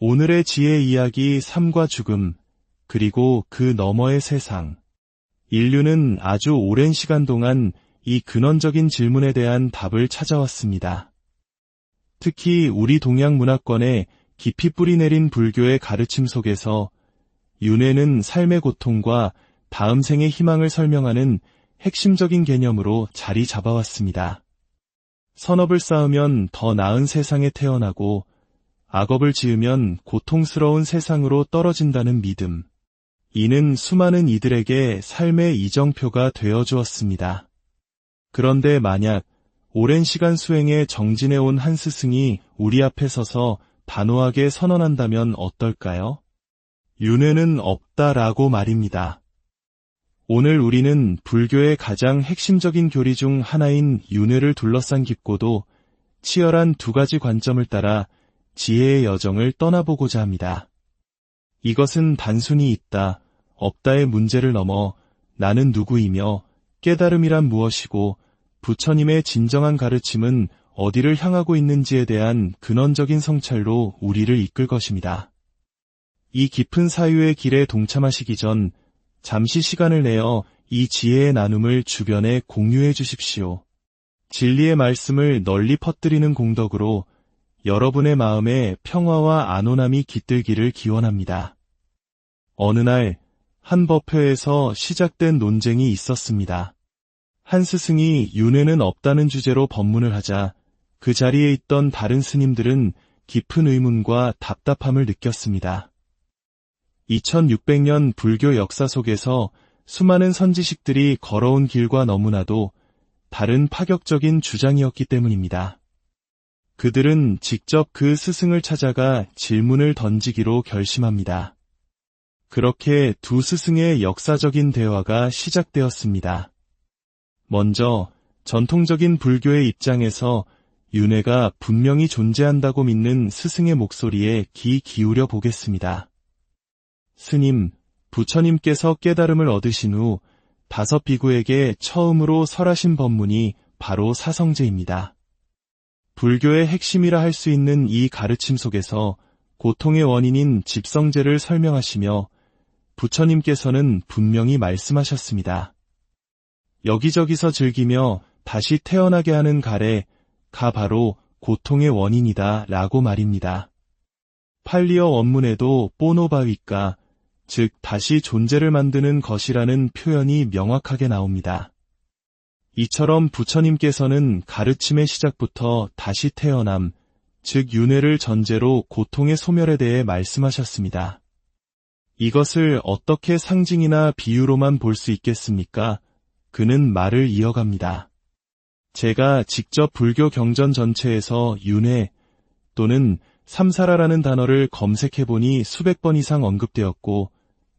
오늘의 지혜 이야기 삶과 죽음, 그리고 그 너머의 세상. 인류는 아주 오랜 시간 동안 이 근원적인 질문에 대한 답을 찾아왔습니다. 특히 우리 동양 문화권에 깊이 뿌리내린 불교의 가르침 속에서 윤회는 삶의 고통과 다음 생의 희망을 설명하는 핵심적인 개념으로 자리 잡아왔습니다. 선업을 쌓으면 더 나은 세상에 태어나고 악업을 지으면 고통스러운 세상으로 떨어진다는 믿음. 이는 수많은 이들에게 삶의 이정표가 되어 주었습니다. 그런데 만약 오랜 시간 수행에 정진해온 한 스승이 우리 앞에 서서 단호하게 선언한다면 어떨까요? 윤회는 없다라고 말입니다. 오늘 우리는 불교의 가장 핵심적인 교리 중 하나인 윤회를 둘러싼 깊고도 치열한 두 가지 관점을 따라 지혜의 여정을 떠나보고자 합니다. 이것은 단순히 있다, 없다의 문제를 넘어 나는 누구이며 깨달음이란 무엇이고 부처님의 진정한 가르침은 어디를 향하고 있는지에 대한 근원적인 성찰로 우리를 이끌 것입니다. 이 깊은 사유의 길에 동참하시기 전 잠시 시간을 내어 이 지혜의 나눔을 주변에 공유해 주십시오. 진리의 말씀을 널리 퍼뜨리는 공덕으로 여러분의 마음에 평화와 안온함이 깃들기를 기원합니다. 어느 날 한 법회에서 시작된 논쟁이 있었습니다. 한 스승이 윤회는 없다는 주제로 법문을 하자 그 자리에 있던 다른 스님들은 깊은 의문과 답답함을 느꼈습니다. 2600년 불교 역사 속에서 수많은 선지식들이 걸어온 길과 너무나도 다른 파격적인 주장이었기 때문입니다. 그들은 직접 그 스승을 찾아가 질문을 던지기로 결심합니다. 그렇게 두 스승의 역사적인 대화가 시작되었습니다. 먼저 전통적인 불교의 입장에서 윤회가 분명히 존재한다고 믿는 스승의 목소리에 귀 기울여 보겠습니다. 스님, 부처님께서 깨달음을 얻으신 후 5 비구에게 처음으로 설하신 법문이 바로 사성제입니다. 불교의 핵심이라 할 수 있는 이 가르침 속에서 고통의 원인인 집성제를 설명하시며 부처님께서는 분명히 말씀하셨습니다. 여기저기서 즐기며 다시 태어나게 하는 가래가 바로 고통의 원인이다 라고 말입니다. 팔리어 원문에도 뽀노바위까, 즉 다시 존재를 만드는 것이라는 표현이 명확하게 나옵니다. 이처럼 부처님께서는 가르침의 시작부터 다시 태어남, 즉 윤회를 전제로 고통의 소멸에 대해 말씀하셨습니다. 이것을 어떻게 상징이나 비유로만 볼 수 있겠습니까? 그는 말을 이어갑니다. 제가 직접 불교 경전 전체에서 윤회 또는 삼사라라는 단어를 검색해보니 수백 번 이상 언급되었고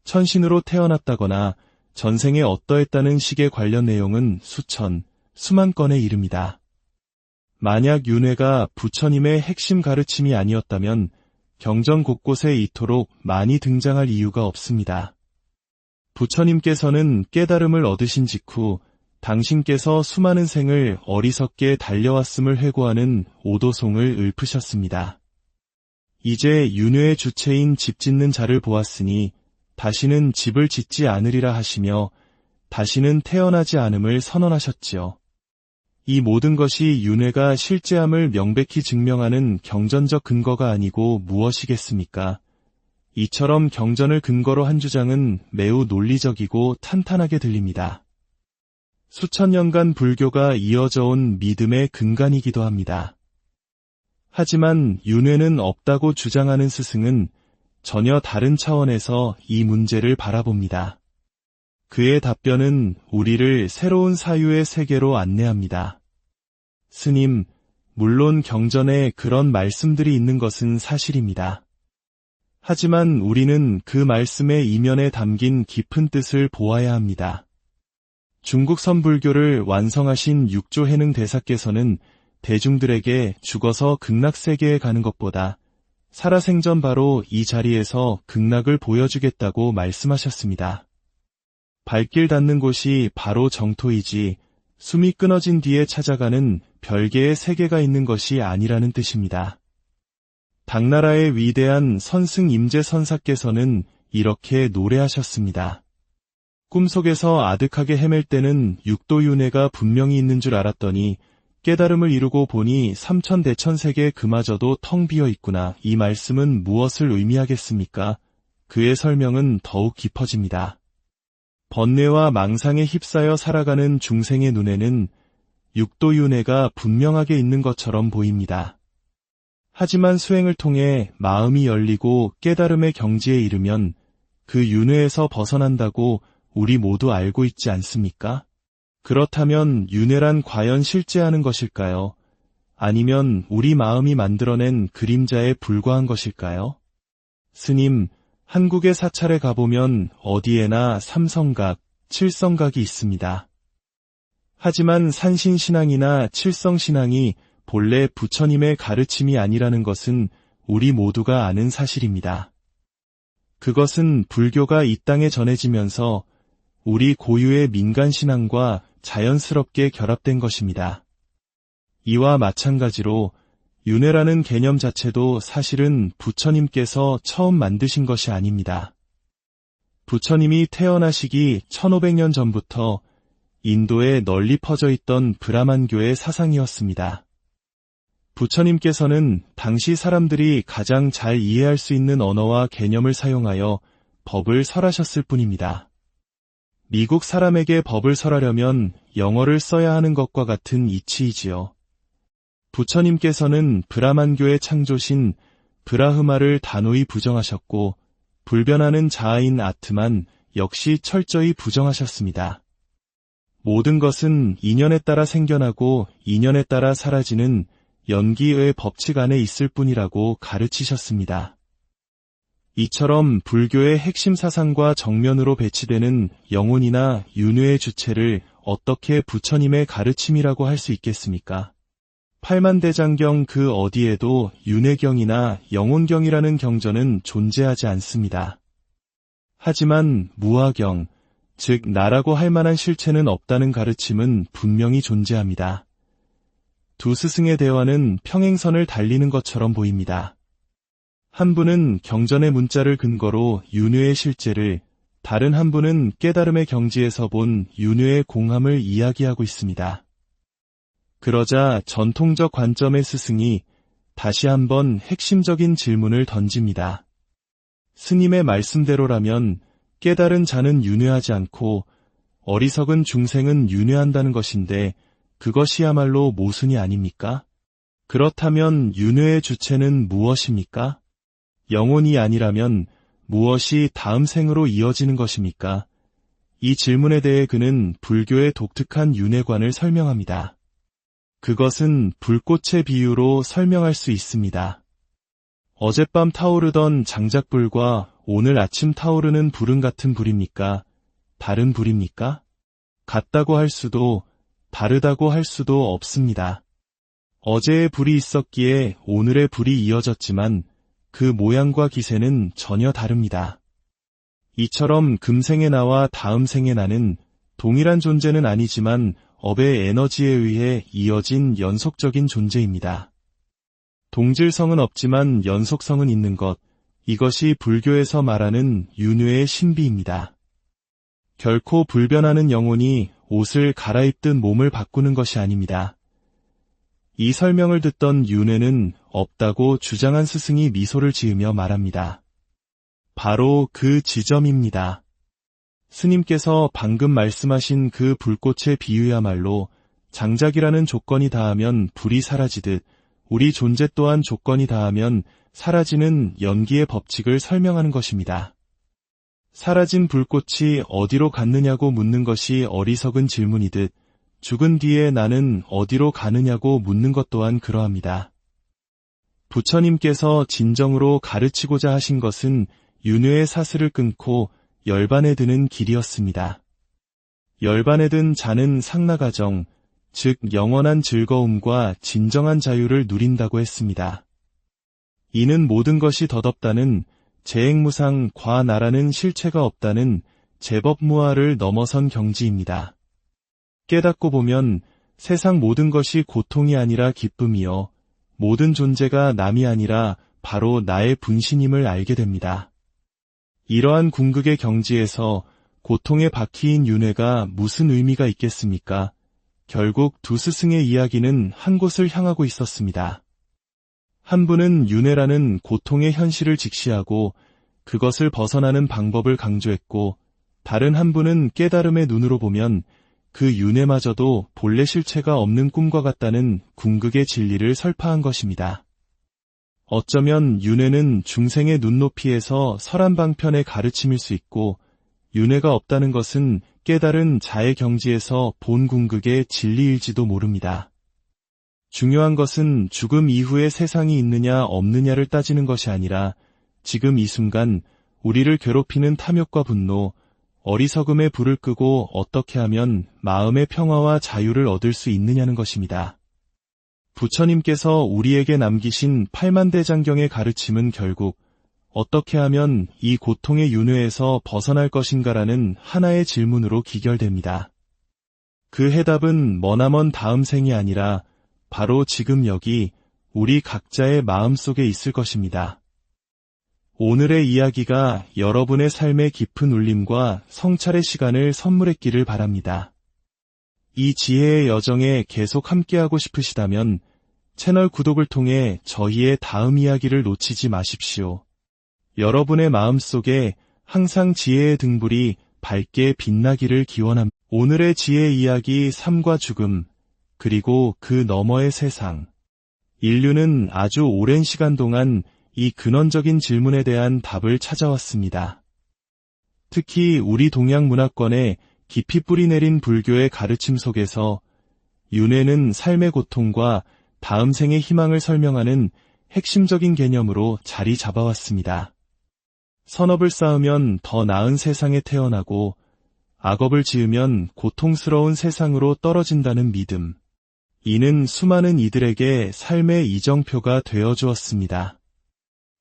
천신으로 태어났다거나 전생에 어떠했다는 식의 관련 내용은 수천, 수만 건에 이릅니다. 만약 윤회가 부처님의 핵심 가르침이 아니었다면 경전 곳곳에 이토록 많이 등장할 이유가 없습니다. 부처님께서는 깨달음을 얻으신 직후 당신께서 수많은 생을 어리석게 달려왔음을 회고하는 오도송을 읊으셨습니다. 이제 윤회의 주체인 집 짓는 자를 보았으니 다시는 집을 짓지 않으리라 하시며 다시는 태어나지 않음을 선언하셨지요. 이 모든 것이 윤회가 실제함을 명백히 증명하는 경전적 근거가 아니고 무엇이겠습니까? 이처럼 경전을 근거로 한 주장은 매우 논리적이고 탄탄하게 들립니다. 수천 년간 불교가 이어져 온 믿음의 근간이기도 합니다. 하지만 윤회는 없다고 주장하는 스승은 전혀 다른 차원에서 이 문제를 바라봅니다. 그의 답변은 우리를 새로운 사유의 세계로 안내합니다. 스님, 물론 경전에 그런 말씀들이 있는 것은 사실입니다. 하지만 우리는 그 말씀의 이면에 담긴 깊은 뜻을 보아야 합니다. 중국 선불교를 완성하신 육조해능 대사께서는 대중들에게 죽어서 극락세계에 가는 것보다 살아생전 바로 이 자리에서 극락을 보여주겠다고 말씀하셨습니다. 발길 닿는 곳이 바로 정토이지 숨이 끊어진 뒤에 찾아가는 별개의 세계가 있는 것이 아니라는 뜻입니다. 당나라의 위대한 선승 임재선사께서는 이렇게 노래하셨습니다. 꿈속에서 아득하게 헤맬 때는 육도윤회가 분명히 있는 줄 알았더니 깨달음을 이루고 보니 삼천대천세계 그마저도 텅 비어 있구나. 이 말씀은 무엇을 의미하겠습니까? 그의 설명은 더욱 깊어집니다. 번뇌와 망상에 휩싸여 살아가는 중생의 눈에는 육도윤회가 분명하게 있는 것처럼 보입니다. 하지만 수행을 통해 마음이 열리고 깨달음의 경지에 이르면 그 윤회에서 벗어난다고 우리 모두 알고 있지 않습니까? 그렇다면 윤회란 과연 실제하는 것일까요? 아니면 우리 마음이 만들어낸 그림자에 불과한 것일까요? 스님, 한국의 사찰에 가보면 어디에나 삼성각, 칠성각이 있습니다. 하지만 산신신앙이나 칠성신앙이 본래 부처님의 가르침이 아니라는 것은 우리 모두가 아는 사실입니다. 그것은 불교가 이 땅에 전해지면서 우리 고유의 민간신앙과 자연스럽게 결합된 것입니다. 이와 마찬가지로 윤회라는 개념 자체도 사실은 부처님께서 처음 만드신 것이 아닙니다. 부처님이 태어나시기 1500년 전부터 인도에 널리 퍼져 있던 브라만교의 사상이었습니다. 부처님께서는 당시 사람들이 가장 잘 이해할 수 있는 언어와 개념을 사용하여 법을 설하셨을 뿐입니다. 미국 사람에게 법을 설하려면 영어를 써야 하는 것과 같은 이치이지요. 부처님께서는 브라만교의 창조신 브라흐마를 단호히 부정하셨고 불변하는 자아인 아트만 역시 철저히 부정하셨습니다. 모든 것은 인연에 따라 생겨나고 인연에 따라 사라지는 연기의 법칙 안에 있을 뿐이라고 가르치셨습니다. 이처럼 불교의 핵심 사상과 정면으로 배치되는 영혼이나 윤회의 주체를 어떻게 부처님의 가르침이라고 할 수 있겠습니까? 팔만대장경 그 어디에도 윤회경이나 영혼경이라는 경전은 존재하지 않습니다. 하지만 무아경, 즉 나라고 할 만한 실체는 없다는 가르침은 분명히 존재합니다. 두 스승의 대화는 평행선을 달리는 것처럼 보입니다. 한 분은 경전의 문자를 근거로 윤회의 실제를, 다른 한 분은 깨달음의 경지에서 본 윤회의 공함을 이야기하고 있습니다. 그러자 전통적 관점의 스승이 다시 한번 핵심적인 질문을 던집니다. 스님의 말씀대로라면 깨달은 자는 윤회하지 않고 어리석은 중생은 윤회한다는 것인데 그것이야말로 모순이 아닙니까? 그렇다면 윤회의 주체는 무엇입니까? 영혼이 아니라면 무엇이 다음 생으로 이어지는 것입니까? 이 질문에 대해 그는 불교의 독특한 윤회관을 설명합니다. 그것은 불꽃의 비유로 설명할 수 있습니다. 어젯밤 타오르던 장작불과 오늘 아침 타오르는 불은 같은 불입니까? 다른 불입니까? 같다고 할 수도 다르다고 할 수도 없습니다. 어제의 불이 있었기에 오늘의 불이 이어졌지만 그 모양과 기세는 전혀 다릅니다. 이처럼 금생의 나와 다음 생의 나는 동일한 존재는 아니지만 업의 에너지에 의해 이어진 연속적인 존재입니다. 동질성은 없지만 연속성은 있는 것, 이것이 불교에서 말하는 윤회의 신비입니다. 결코 불변하는 영혼이 옷을 갈아입든 몸을 바꾸는 것이 아닙니다. 이 설명을 듣던 윤회는 없다고 주장한 스승이 미소를 지으며 말합니다. 바로 그 지점입니다. 스님께서 방금 말씀하신 그 불꽃의 비유야말로 장작이라는 조건이 다하면 불이 사라지듯 우리 존재 또한 조건이 다하면 사라지는 연기의 법칙을 설명하는 것입니다. 사라진 불꽃이 어디로 갔느냐고 묻는 것이 어리석은 질문이듯 죽은 뒤에 나는 어디로 가느냐고 묻는 것 또한 그러합니다. 부처님께서 진정으로 가르치고자 하신 것은 윤회의 사슬을 끊고 열반에 드는 길이었습니다. 열반에 든 자는 상나가정, 즉 영원한 즐거움과 진정한 자유를 누린다고 했습니다. 이는 모든 것이 덧없다는 재행무상 과나라는 실체가 없다는 제법무아를 넘어선 경지입니다. 깨닫고 보면 세상 모든 것이 고통이 아니라 기쁨이요 모든 존재가 남이 아니라 바로 나의 분신임을 알게 됩니다. 이러한 궁극의 경지에서 고통에 박히인 윤회가 무슨 의미가 있겠습니까? 결국 두 스승의 이야기는 한 곳을 향하고 있었습니다. 한 분은 윤회라는 고통의 현실을 직시하고 그것을 벗어나는 방법을 강조했고, 다른 한 분은 깨달음의 눈으로 보면 그 윤회마저도 본래 실체가 없는 꿈과 같다는 궁극의 진리를 설파한 것입니다. 어쩌면 윤회는 중생의 눈높이에서 설한방편의 가르침일 수 있고, 윤회가 없다는 것은 깨달은 자의 경지에서 본 궁극의 진리일지도 모릅니다. 중요한 것은 죽음 이후에 세상이 있느냐 없느냐를 따지는 것이 아니라 지금 이 순간 우리를 괴롭히는 탐욕과 분노, 어리석음의 불을 끄고 어떻게 하면 마음의 평화와 자유를 얻을 수 있느냐는 것입니다. 부처님께서 우리에게 남기신 팔만대장경의 가르침은 결국 어떻게 하면 이 고통의 윤회에서 벗어날 것인가라는 하나의 질문으로 기결됩니다. 그 해답은 머나먼 다음 생이 아니라 바로 지금 여기 우리 각자의 마음속에 있을 것입니다. 오늘의 이야기가 여러분의 삶의 깊은 울림과 성찰의 시간을 선물했기를 바랍니다. 이 지혜의 여정에 계속 함께하고 싶으시다면 채널 구독을 통해 저희의 다음 이야기를 놓치지 마십시오. 여러분의 마음속에 항상 지혜의 등불이 밝게 빛나기를 기원합니다. 오늘의 지혜 이야기 삶과 죽음, 그리고 그 너머의 세상. 인류는 아주 오랜 시간 동안 이 근원적인 질문에 대한 답을 찾아왔습니다. 특히 우리 동양 문화권에 깊이 뿌리내린 불교의 가르침 속에서 윤회는 삶의 고통과 다음 생의 희망을 설명하는 핵심적인 개념으로 자리 잡아왔습니다. 선업을 쌓으면 더 나은 세상에 태어나고 악업을 지으면 고통스러운 세상으로 떨어진다는 믿음. 이는 수많은 이들에게 삶의 이정표가 되어주었습니다.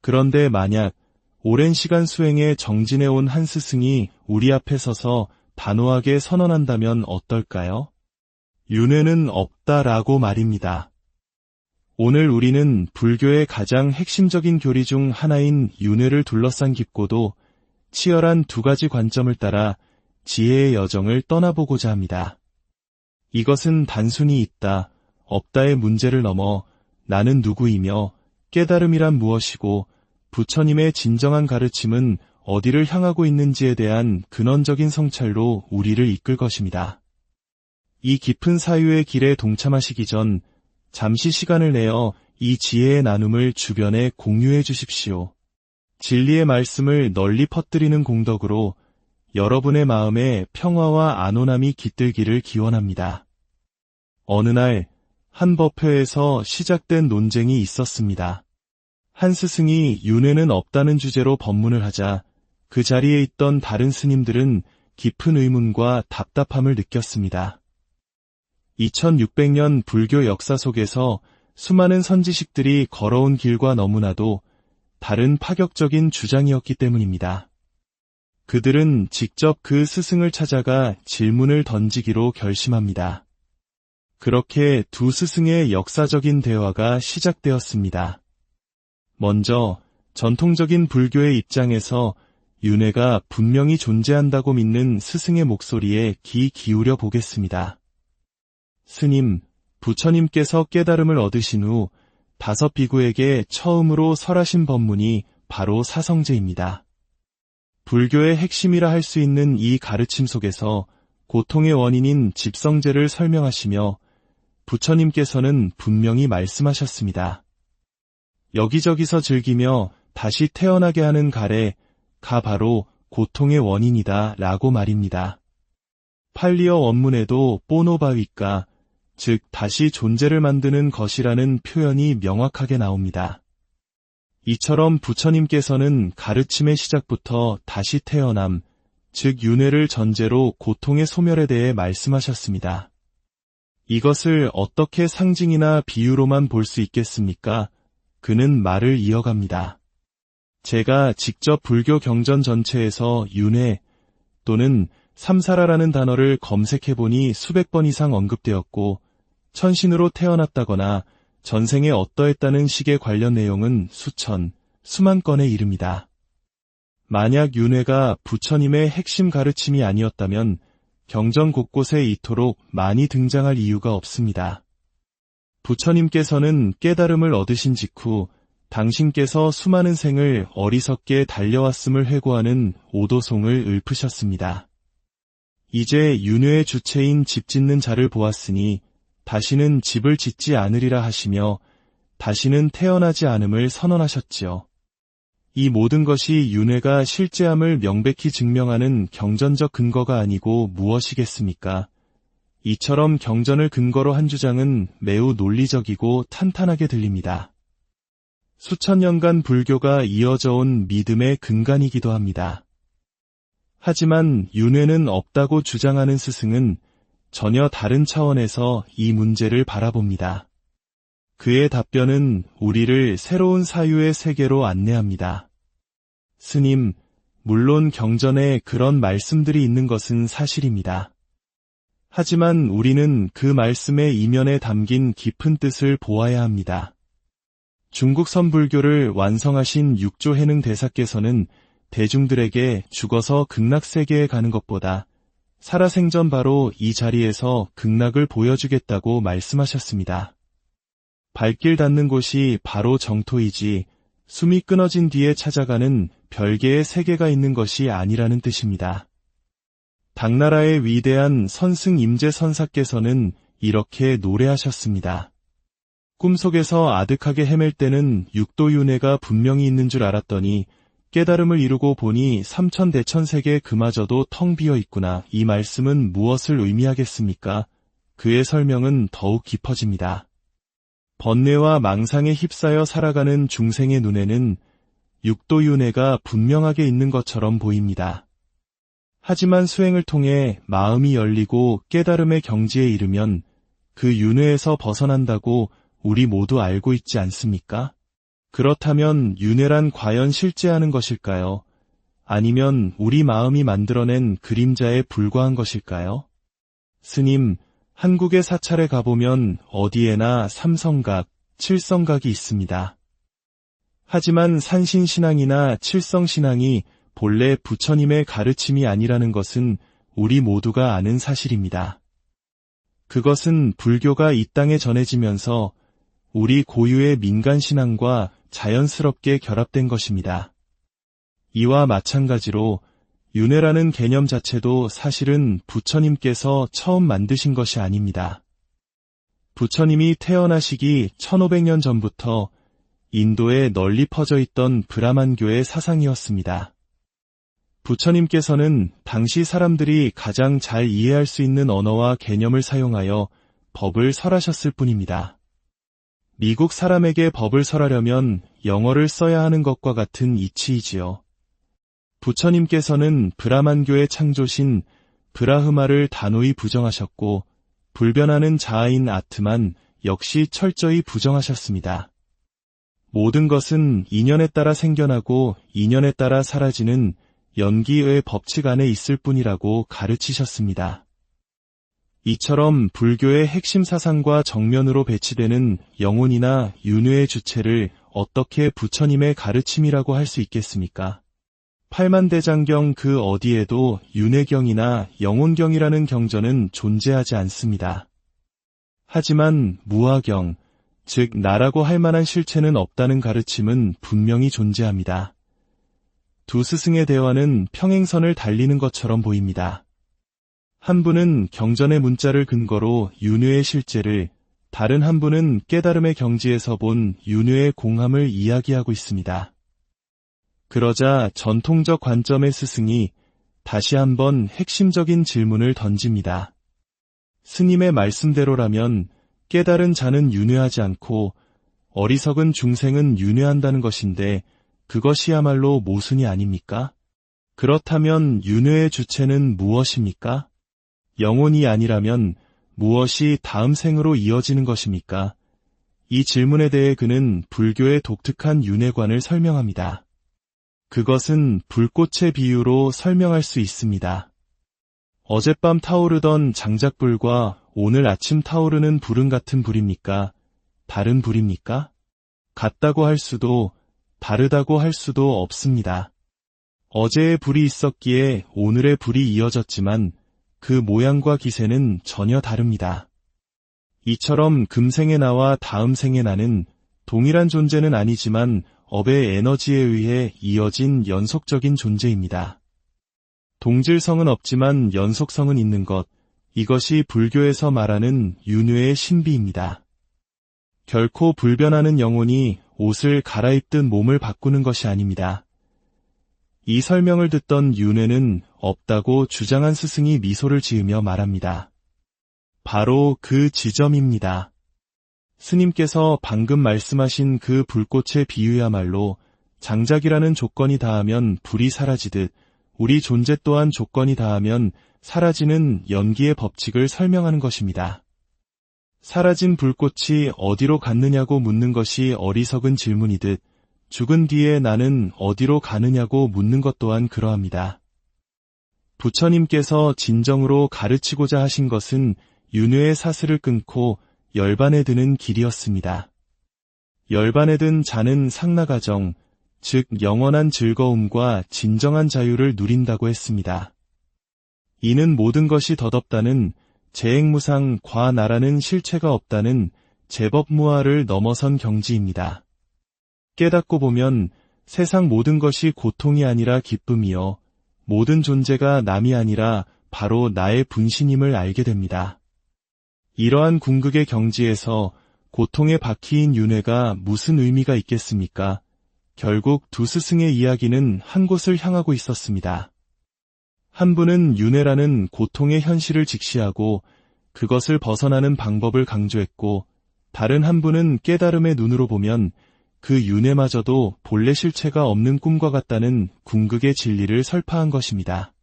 그런데 만약 오랜 시간 수행에 정진해온 한 스승이 우리 앞에 서서 단호하게 선언한다면 어떨까요? 윤회는 없다라고 말입니다. 오늘 우리는 불교의 가장 핵심적인 교리 중 하나인 윤회를 둘러싼 깊고도 치열한 두 가지 관점을 따라 지혜의 여정을 떠나보고자 합니다. 이것은 단순히 있다, 없다의 문제를 넘어 나는 누구이며 깨달음이란 무엇이고 부처님의 진정한 가르침은 어디를 향하고 있는지에 대한 근원적인 성찰로 우리를 이끌 것입니다. 이 깊은 사유의 길에 동참하시기 전 잠시 시간을 내어 이 지혜의 나눔을 주변에 공유해 주십시오. 진리의 말씀을 널리 퍼뜨리는 공덕으로 여러분의 마음에 평화와 안온함이 깃들기를 기원합니다. 어느 날 한 법회에서 시작된 논쟁이 있었습니다. 한 스승이 윤회는 없다는 주제로 법문을 하자 그 자리에 있던 다른 스님들은 깊은 의문과 답답함을 느꼈습니다. 2600년 불교 역사 속에서 수많은 선지식들이 걸어온 길과 너무나도 다른 파격적인 주장이었기 때문입니다. 그들은 직접 그 스승을 찾아가 질문을 던지기로 결심합니다. 그렇게 두 스승의 역사적인 대화가 시작되었습니다. 먼저 전통적인 불교의 입장에서 윤회가 분명히 존재한다고 믿는 스승의 목소리에 귀 기울여 보겠습니다. 스님, 부처님께서 깨달음을 얻으신 후 5 비구에게 처음으로 설하신 법문이 바로 사성제입니다. 불교의 핵심이라 할 수 있는 이 가르침 속에서 고통의 원인인 집성제를 설명하시며 부처님께서는 분명히 말씀하셨습니다. 여기저기서 즐기며 다시 태어나게 하는 가래가 바로 고통의 원인이다 라고 말입니다. 팔리어 원문에도 뽀노바위까, 즉 다시 존재를 만드는 것이라는 표현이 명확하게 나옵니다. 이처럼 부처님께서는 가르침의 시작부터 다시 태어남, 즉 윤회를 전제로 고통의 소멸에 대해 말씀하셨습니다. 이것을 어떻게 상징이나 비유로만 볼 수 있겠습니까? 그는 말을 이어갑니다. 제가 직접 불교 경전 전체에서 윤회 또는 삼사라라는 단어를 검색해보니 수백 번 이상 언급되었고 천신으로 태어났다거나 전생에 어떠했다는 식의 관련 내용은 수만 건에 이릅니다. 만약 윤회가 부처님의 핵심 가르침이 아니었다면 경전 곳곳에 이토록 많이 등장할 이유가 없습니다. 부처님께서는 깨달음을 얻으신 직후 당신께서 수많은 생을 어리석게 달려왔음을 회고하는 오도송을 읊으셨습니다. 이제 윤회의 주체인 집 짓는 자를 보았으니 다시는 집을 짓지 않으리라 하시며 다시는 태어나지 않음을 선언하셨지요. 이 모든 것이 윤회가 실제함을 명백히 증명하는 경전적 근거가 아니고 무엇이겠습니까? 이처럼 경전을 근거로 한 주장은 매우 논리적이고 탄탄하게 들립니다. 수천 년간 불교가 이어져 온 믿음의 근간이기도 합니다. 하지만 윤회는 없다고 주장하는 스승은 전혀 다른 차원에서 이 문제를 바라봅니다. 그의 답변은 우리를 새로운 사유의 세계로 안내합니다. 스님, 물론 경전에 그런 말씀들이 있는 것은 사실입니다. 하지만 우리는 그 말씀의 이면에 담긴 깊은 뜻을 보아야 합니다. 중국 선불교를 완성하신 육조해능 대사께서는 대중들에게 죽어서 극락세계에 가는 것보다 살아생전 바로 이 자리에서 극락을 보여주겠다고 말씀하셨습니다. 발길 닿는 곳이 바로 정토이지 숨이 끊어진 뒤에 찾아가는 별개의 세계가 있는 것이 아니라는 뜻입니다. 당나라의 위대한 선승 임재선사께서는 이렇게 노래하셨습니다. 꿈속에서 아득하게 헤맬 때는 육도윤회가 분명히 있는 줄 알았더니 깨달음을 이루고 보니 삼천대천세계 그마저도 텅 비어 있구나. 이 말씀은 무엇을 의미하겠습니까? 그의 설명은 더욱 깊어집니다. 번뇌와 망상에 휩싸여 살아가는 중생의 눈에는 육도윤회가 분명하게 있는 것처럼 보입니다. 하지만 수행을 통해 마음이 열리고 깨달음의 경지에 이르면 그 윤회에서 벗어난다고 우리 모두 알고 있지 않습니까? 그렇다면 윤회란 과연 실제하는 것일까요? 아니면 우리 마음이 만들어낸 그림자에 불과한 것일까요? 스님, 한국의 사찰에 가보면 어디에나 삼성각, 칠성각이 있습니다. 하지만 산신신앙이나 칠성신앙이 본래 부처님의 가르침이 아니라는 것은 우리 모두가 아는 사실입니다. 그것은 불교가 이 땅에 전해지면서 우리 고유의 민간신앙과 자연스럽게 결합된 것입니다. 이와 마찬가지로 윤회라는 개념 자체도 사실은 부처님께서 처음 만드신 것이 아닙니다. 부처님이 태어나시기 1500년 전부터 인도에 널리 퍼져 있던 브라만교의 사상이었습니다. 부처님께서는 당시 사람들이 가장 잘 이해할 수 있는 언어와 개념을 사용하여 법을 설하셨을 뿐입니다. 미국 사람에게 법을 설하려면 영어를 써야 하는 것과 같은 이치이지요. 부처님께서는 브라만교의 창조신 브라흐마를 단호히 부정하셨고 불변하는 자아인 아트만 역시 철저히 부정하셨습니다. 모든 것은 인연에 따라 생겨나고 인연에 따라 사라지는 연기의 법칙 안에 있을 뿐이라고 가르치셨습니다. 이처럼 불교의 핵심 사상과 정면으로 배치되는 영혼이나 윤회의 주체를 어떻게 부처님의 가르침이라고 할 수 있겠습니까? 팔만대장경 그 어디에도 윤회경이나 영혼경이라는 경전은 존재하지 않습니다. 하지만 무아경, 즉 나라고 할 만한 실체는 없다는 가르침은 분명히 존재합니다. 두 스승의 대화는 평행선을 달리는 것처럼 보입니다. 한 분은 경전의 문자를 근거로 윤회의 실제를, 다른 한 분은 깨달음의 경지에서 본 윤회의 공함을 이야기하고 있습니다. 그러자 전통적 관점의 스승이 다시 한번 핵심적인 질문을 던집니다. 스님의 말씀대로라면 깨달은 자는 윤회하지 않고 어리석은 중생은 윤회한다는 것인데 그것이야말로 모순이 아닙니까? 그렇다면 윤회의 주체는 무엇입니까? 영혼이 아니라면 무엇이 다음 생으로 이어지는 것입니까? 이 질문에 대해 그는 불교의 독특한 윤회관을 설명합니다. 그것은 불꽃의 비유로 설명할 수 있습니다. 어젯밤 타오르던 장작불과 오늘 아침 타오르는 불은 같은 불입니까? 다른 불입니까? 같다고 할 수도, 다르다고 할 수도 없습니다. 어제의 불이 있었기에 오늘의 불이 이어졌지만 그 모양과 기세는 전혀 다릅니다. 이처럼 금생의 나와 다음 생의 나는 동일한 존재는 아니지만 업의 에너지에 의해 이어진 연속적인 존재입니다. 동질성은 없지만 연속성은 있는 것, 이것이 불교에서 말하는 윤회의 신비입니다. 결코 불변하는 영혼이 옷을 갈아입든 몸을 바꾸는 것이 아닙니다. 이 설명을 듣던 윤회는 없다고 주장한 스승이 미소를 지으며 말합니다. 바로 그 지점입니다. 스님께서 방금 말씀하신 그 불꽃의 비유야말로 장작이라는 조건이 닿으면 불이 사라지듯 우리 존재 또한 조건이 닿으면 사라지는 연기의 법칙을 설명하는 것입니다. 사라진 불꽃이 어디로 갔느냐고 묻는 것이 어리석은 질문이듯 죽은 뒤에 나는 어디로 가느냐고 묻는 것 또한 그러합니다. 부처님께서 진정으로 가르치고자 하신 것은 윤회의 사슬을 끊고 열반에 드는 길이었습니다. 열반에 든 자는 상나가정, 즉 영원한 즐거움과 진정한 자유를 누린다고 했습니다. 이는 모든 것이 덧없다는 재행무상 과나라는 실체가 없다는 제법무아를 넘어선 경지입니다. 깨닫고 보면 세상 모든 것이 고통이 아니라 기쁨이요 모든 존재가 남이 아니라 바로 나의 분신임을 알게 됩니다. 이러한 궁극의 경지에서 고통의 바퀴인 윤회가 무슨 의미가 있겠습니까? 결국 두 스승의 이야기는 한 곳을 향하고 있었습니다. 한 분은 윤회라는 고통의 현실을 직시하고 그것을 벗어나는 방법을 강조했고 다른 한 분은 깨달음의 눈으로 보면 그 윤회마저도 본래 실체가 없는 꿈과 같다는 궁극의 진리를 설파한 것입니다.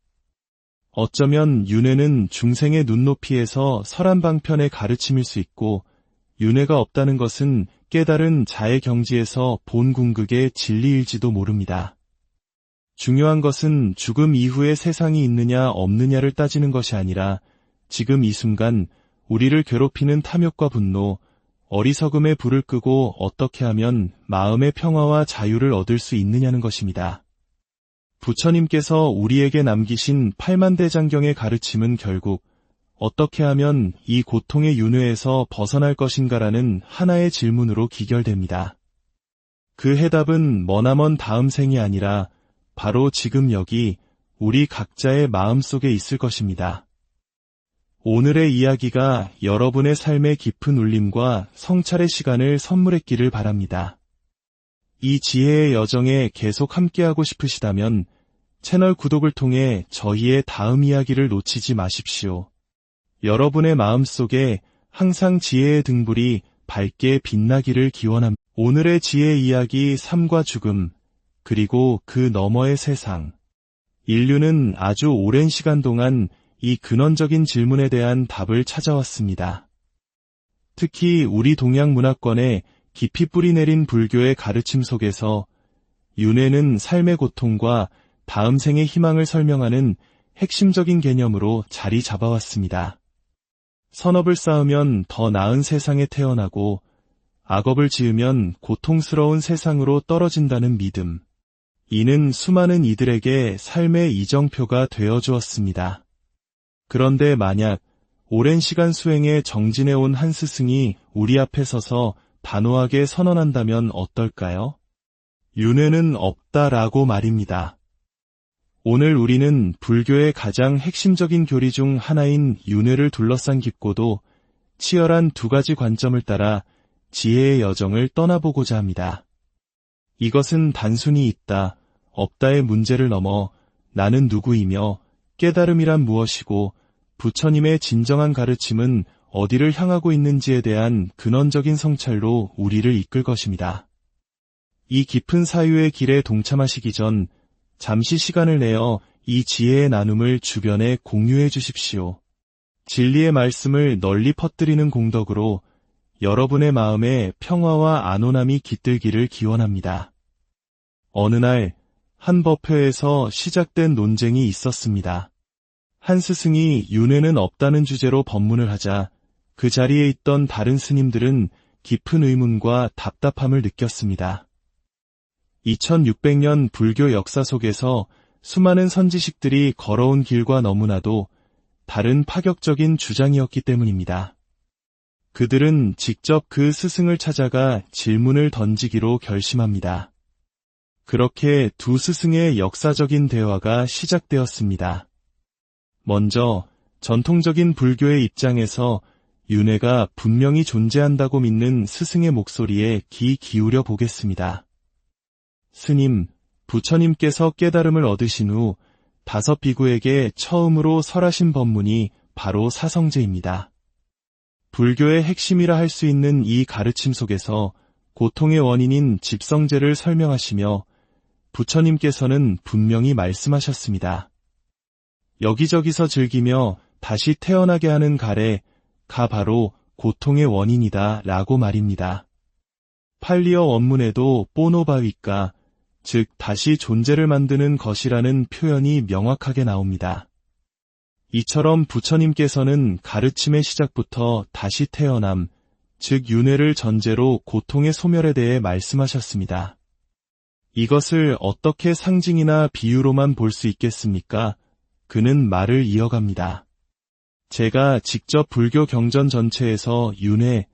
어쩌면 윤회는 중생의 눈높이에서 설한방편의 가르침일 수 있고 윤회가 없다는 것은 깨달은 자의 경지에서 본 궁극의 진리일지도 모릅니다. 중요한 것은 죽음 이후에 세상이 있느냐 없느냐를 따지는 것이 아니라 지금 이 순간 우리를 괴롭히는 탐욕과 분노, 어리석음의 불을 끄고 어떻게 하면 마음의 평화와 자유를 얻을 수 있느냐는 것입니다. 부처님께서 우리에게 남기신 팔만대장경의 가르침은 결국 어떻게 하면 이 고통의 윤회에서 벗어날 것인가라는 하나의 질문으로 기결됩니다. 그 해답은 머나먼 다음 생이 아니라 바로 지금 여기 우리 각자의 마음속에 있을 것입니다. 오늘의 이야기가 여러분의 삶의 깊은 울림과 성찰의 시간을 선물했기를 바랍니다. 이 지혜의 여정에 계속 함께하고 싶으시다면 채널 구독을 통해 저희의 다음 이야기를 놓치지 마십시오. 여러분의 마음속에 항상 지혜의 등불이 밝게 빛나기를 기원합니다. 오늘의 지혜 이야기 삶과 죽음, 그리고 그 너머의 세상. 인류는 아주 오랜 시간 동안 이 근원적인 질문에 대한 답을 찾아왔습니다. 특히 우리 동양 문화권에 깊이 뿌리내린 불교의 가르침 속에서 윤회는 삶의 고통과 다음 생의 희망을 설명하는 핵심적인 개념으로 자리 잡아왔습니다. 선업을 쌓으면 더 나은 세상에 태어나고 악업을 지으면 고통스러운 세상으로 떨어진다는 믿음. 이는 수많은 이들에게 삶의 이정표가 되어주었습니다. 그런데 만약 오랜 시간 수행에 정진해온 한 스승이 우리 앞에 서서 단호하게 선언한다면 어떨까요? 윤회는 없다라고 말입니다. 오늘 우리는 불교의 가장 핵심적인 교리 중 하나인 윤회를 둘러싼 깊고도 치열한 두 가지 관점을 따라 지혜의 여정을 떠나보고자 합니다. 이것은 단순히 있다, 없다의 문제를 넘어 나는 누구이며 깨달음이란 무엇이고 부처님의 진정한 가르침은 어디를 향하고 있는지에 대한 근원적인 성찰로 우리를 이끌 것입니다. 이 깊은 사유의 길에 동참하시기 전 잠시 시간을 내어 이 지혜의 나눔을 주변에 공유해 주십시오. 진리의 말씀을 널리 퍼뜨리는 공덕으로 여러분의 마음에 평화와 안온함이 깃들기를 기원합니다. 어느 날 한 법회에서 시작된 논쟁이 있었습니다. 한 스승이 윤회는 없다는 주제로 법문을 하자 그 자리에 있던 다른 스님들은 깊은 의문과 답답함을 느꼈습니다. 2600년 불교 역사 속에서 수많은 선지식들이 걸어온 길과 너무나도 다른 파격적인 주장이었기 때문입니다. 그들은 직접 그 스승을 찾아가 질문을 던지기로 결심합니다. 그렇게 두 스승의 역사적인 대화가 시작되었습니다. 먼저 전통적인 불교의 입장에서 윤회가 분명히 존재한다고 믿는 스승의 목소리에 귀 기울여 보겠습니다. 스님, 부처님께서 깨달음을 얻으신 후 5 비구에게 처음으로 설하신 법문이 바로 사성제입니다. 불교의 핵심이라 할 수 있는 이 가르침 속에서 고통의 원인인 집성제를 설명하시며 부처님께서는 분명히 말씀하셨습니다. 여기저기서 즐기며 다시 태어나게 하는 가래가 바로 고통의 원인이다 라고 말입니다. 팔리어 원문에도 뽀노바위까, 즉 다시 존재를 만드는 것이라는 표현이 명확하게 나옵니다. 이처럼 부처님께서는 가르침의 시작부터 다시 태어남, 즉 윤회를 전제로 고통의 소멸에 대해 말씀하셨습니다. 이것을 어떻게 상징이나 비유로만 볼 수 있겠습니까? 그는 말을 이어갑니다. 제가 직접 불교 경전 전체에서 윤회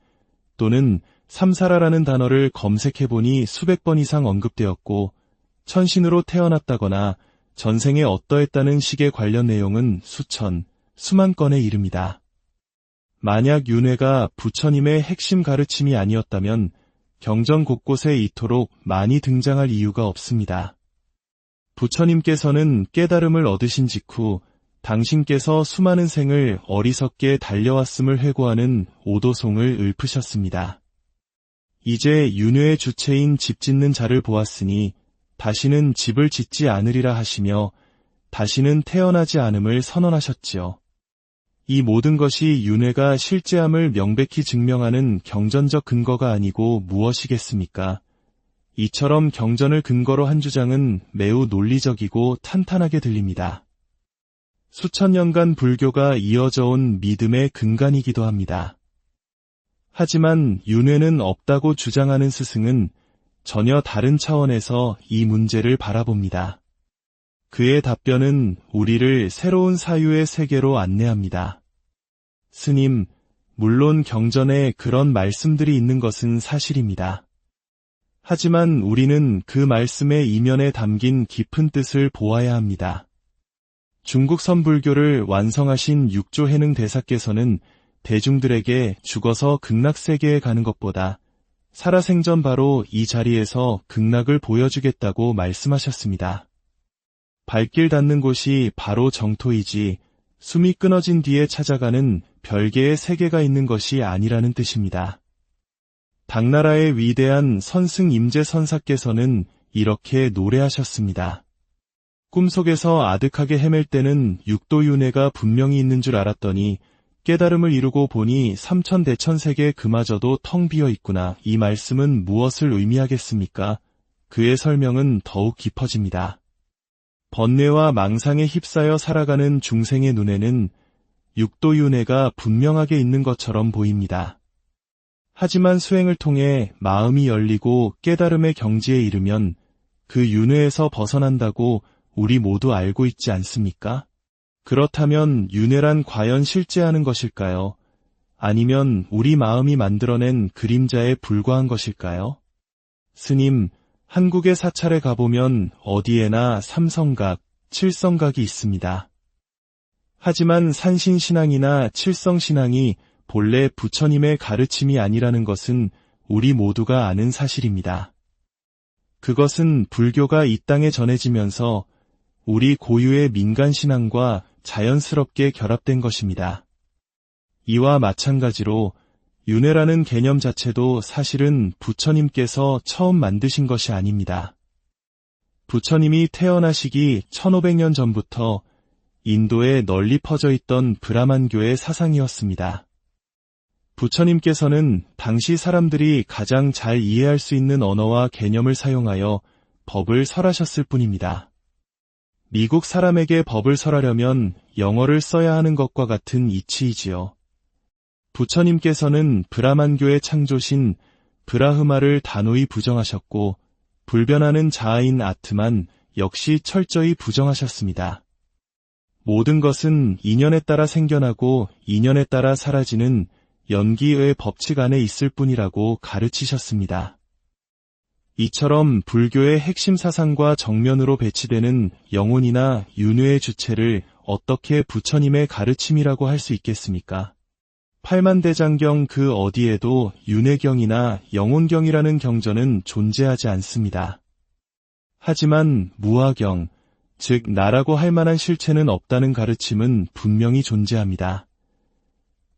또는 삼사라라는 단어를 검색해보니 수백 번 이상 언급되었고 천신으로 태어났다거나 전생에 어떠했다는 식의 관련 내용은 수천, 수만 건에 이릅니다. 만약 윤회가 부처님의 핵심 가르침이 아니었다면 경전 곳곳에 이토록 많이 등장할 이유가 없습니다. 부처님께서는 깨달음을 얻으신 직후 당신께서 수많은 생을 어리석게 달려왔음을 회고하는 오도송을 읊으셨습니다. 이제 윤회의 주체인 집 짓는 자를 보았으니 다시는 집을 짓지 않으리라 하시며 다시는 태어나지 않음을 선언하셨지요. 이 모든 것이 윤회가 실제함을 명백히 증명하는 경전적 근거가 아니고 무엇이겠습니까? 이처럼 경전을 근거로 한 주장은 매우 논리적이고 탄탄하게 들립니다. 수천 년간 불교가 이어져 온 믿음의 근간이기도 합니다. 하지만 윤회는 없다고 주장하는 스승은 전혀 다른 차원에서 이 문제를 바라봅니다. 그의 답변은 우리를 새로운 사유의 세계로 안내합니다. 스님, 물론 경전에 그런 말씀들이 있는 것은 사실입니다. 하지만 우리는 그 말씀의 이면에 담긴 깊은 뜻을 보아야 합니다. 중국 선불교를 완성하신 육조해능 대사께서는 대중들에게 죽어서 극락세계에 가는 것보다 살아생전 바로 이 자리에서 극락을 보여주겠다고 말씀하셨습니다. 발길 닿는 곳이 바로 정토이지 숨이 끊어진 뒤에 찾아가는 별개의 세계가 있는 것이 아니라는 뜻입니다. 당나라의 위대한 선승 임재선사께서는 이렇게 노래하셨습니다. 꿈속에서 아득하게 헤맬 때는 육도윤회가 분명히 있는 줄 알았더니 깨달음을 이루고 보니 삼천대천세계 그마저도 텅 비어 있구나. 이 말씀은 무엇을 의미하겠습니까? 그의 설명은 더욱 깊어집니다. 번뇌와 망상에 휩싸여 살아가는 중생의 눈에는 육도윤회가 분명하게 있는 것처럼 보입니다. 하지만 수행을 통해 마음이 열리고 깨달음의 경지에 이르면 그 윤회에서 벗어난다고 우리 모두 알고 있지 않습니까? 그렇다면 윤회란 과연 실제하는 것일까요? 아니면 우리 마음이 만들어낸 그림자에 불과한 것일까요? 스님, 한국의 사찰에 가보면 어디에나 삼성각, 칠성각이 있습니다. 하지만 산신신앙이나 칠성신앙이 본래 부처님의 가르침이 아니라는 것은 우리 모두가 아는 사실입니다. 그것은 불교가 이 땅에 전해지면서 우리 고유의 민간신앙과 자연스럽게 결합된 것입니다. 이와 마찬가지로 윤회라는 개념 자체도 사실은 부처님께서 처음 만드신 것이 아닙니다. 부처님이 태어나시기 1500년 전부터 인도에 널리 퍼져 있던 브라만교의 사상이었습니다. 부처님께서는 당시 사람들이 가장 잘 이해할 수 있는 언어와 개념을 사용하여 법을 설하셨을 뿐입니다. 미국 사람에게 법을 설하려면 영어를 써야 하는 것과 같은 이치이지요. 부처님께서는 브라만교의 창조신 브라흐마를 단호히 부정하셨고 불변하는 자아인 아트만 역시 철저히 부정하셨습니다. 모든 것은 인연에 따라 생겨나고 인연에 따라 사라지는 연기의 법칙 안에 있을 뿐이라고 가르치셨습니다. 이처럼 불교의 핵심 사상과 정면으로 배치되는 영혼이나 윤회의 주체를 어떻게 부처님의 가르침이라고 할 수 있겠습니까? 팔만대장경 그 어디에도 윤회경이나 영혼경이라는 경전은 존재하지 않습니다. 하지만 무아경, 즉 나라고 할 만한 실체는 없다는 가르침은 분명히 존재합니다.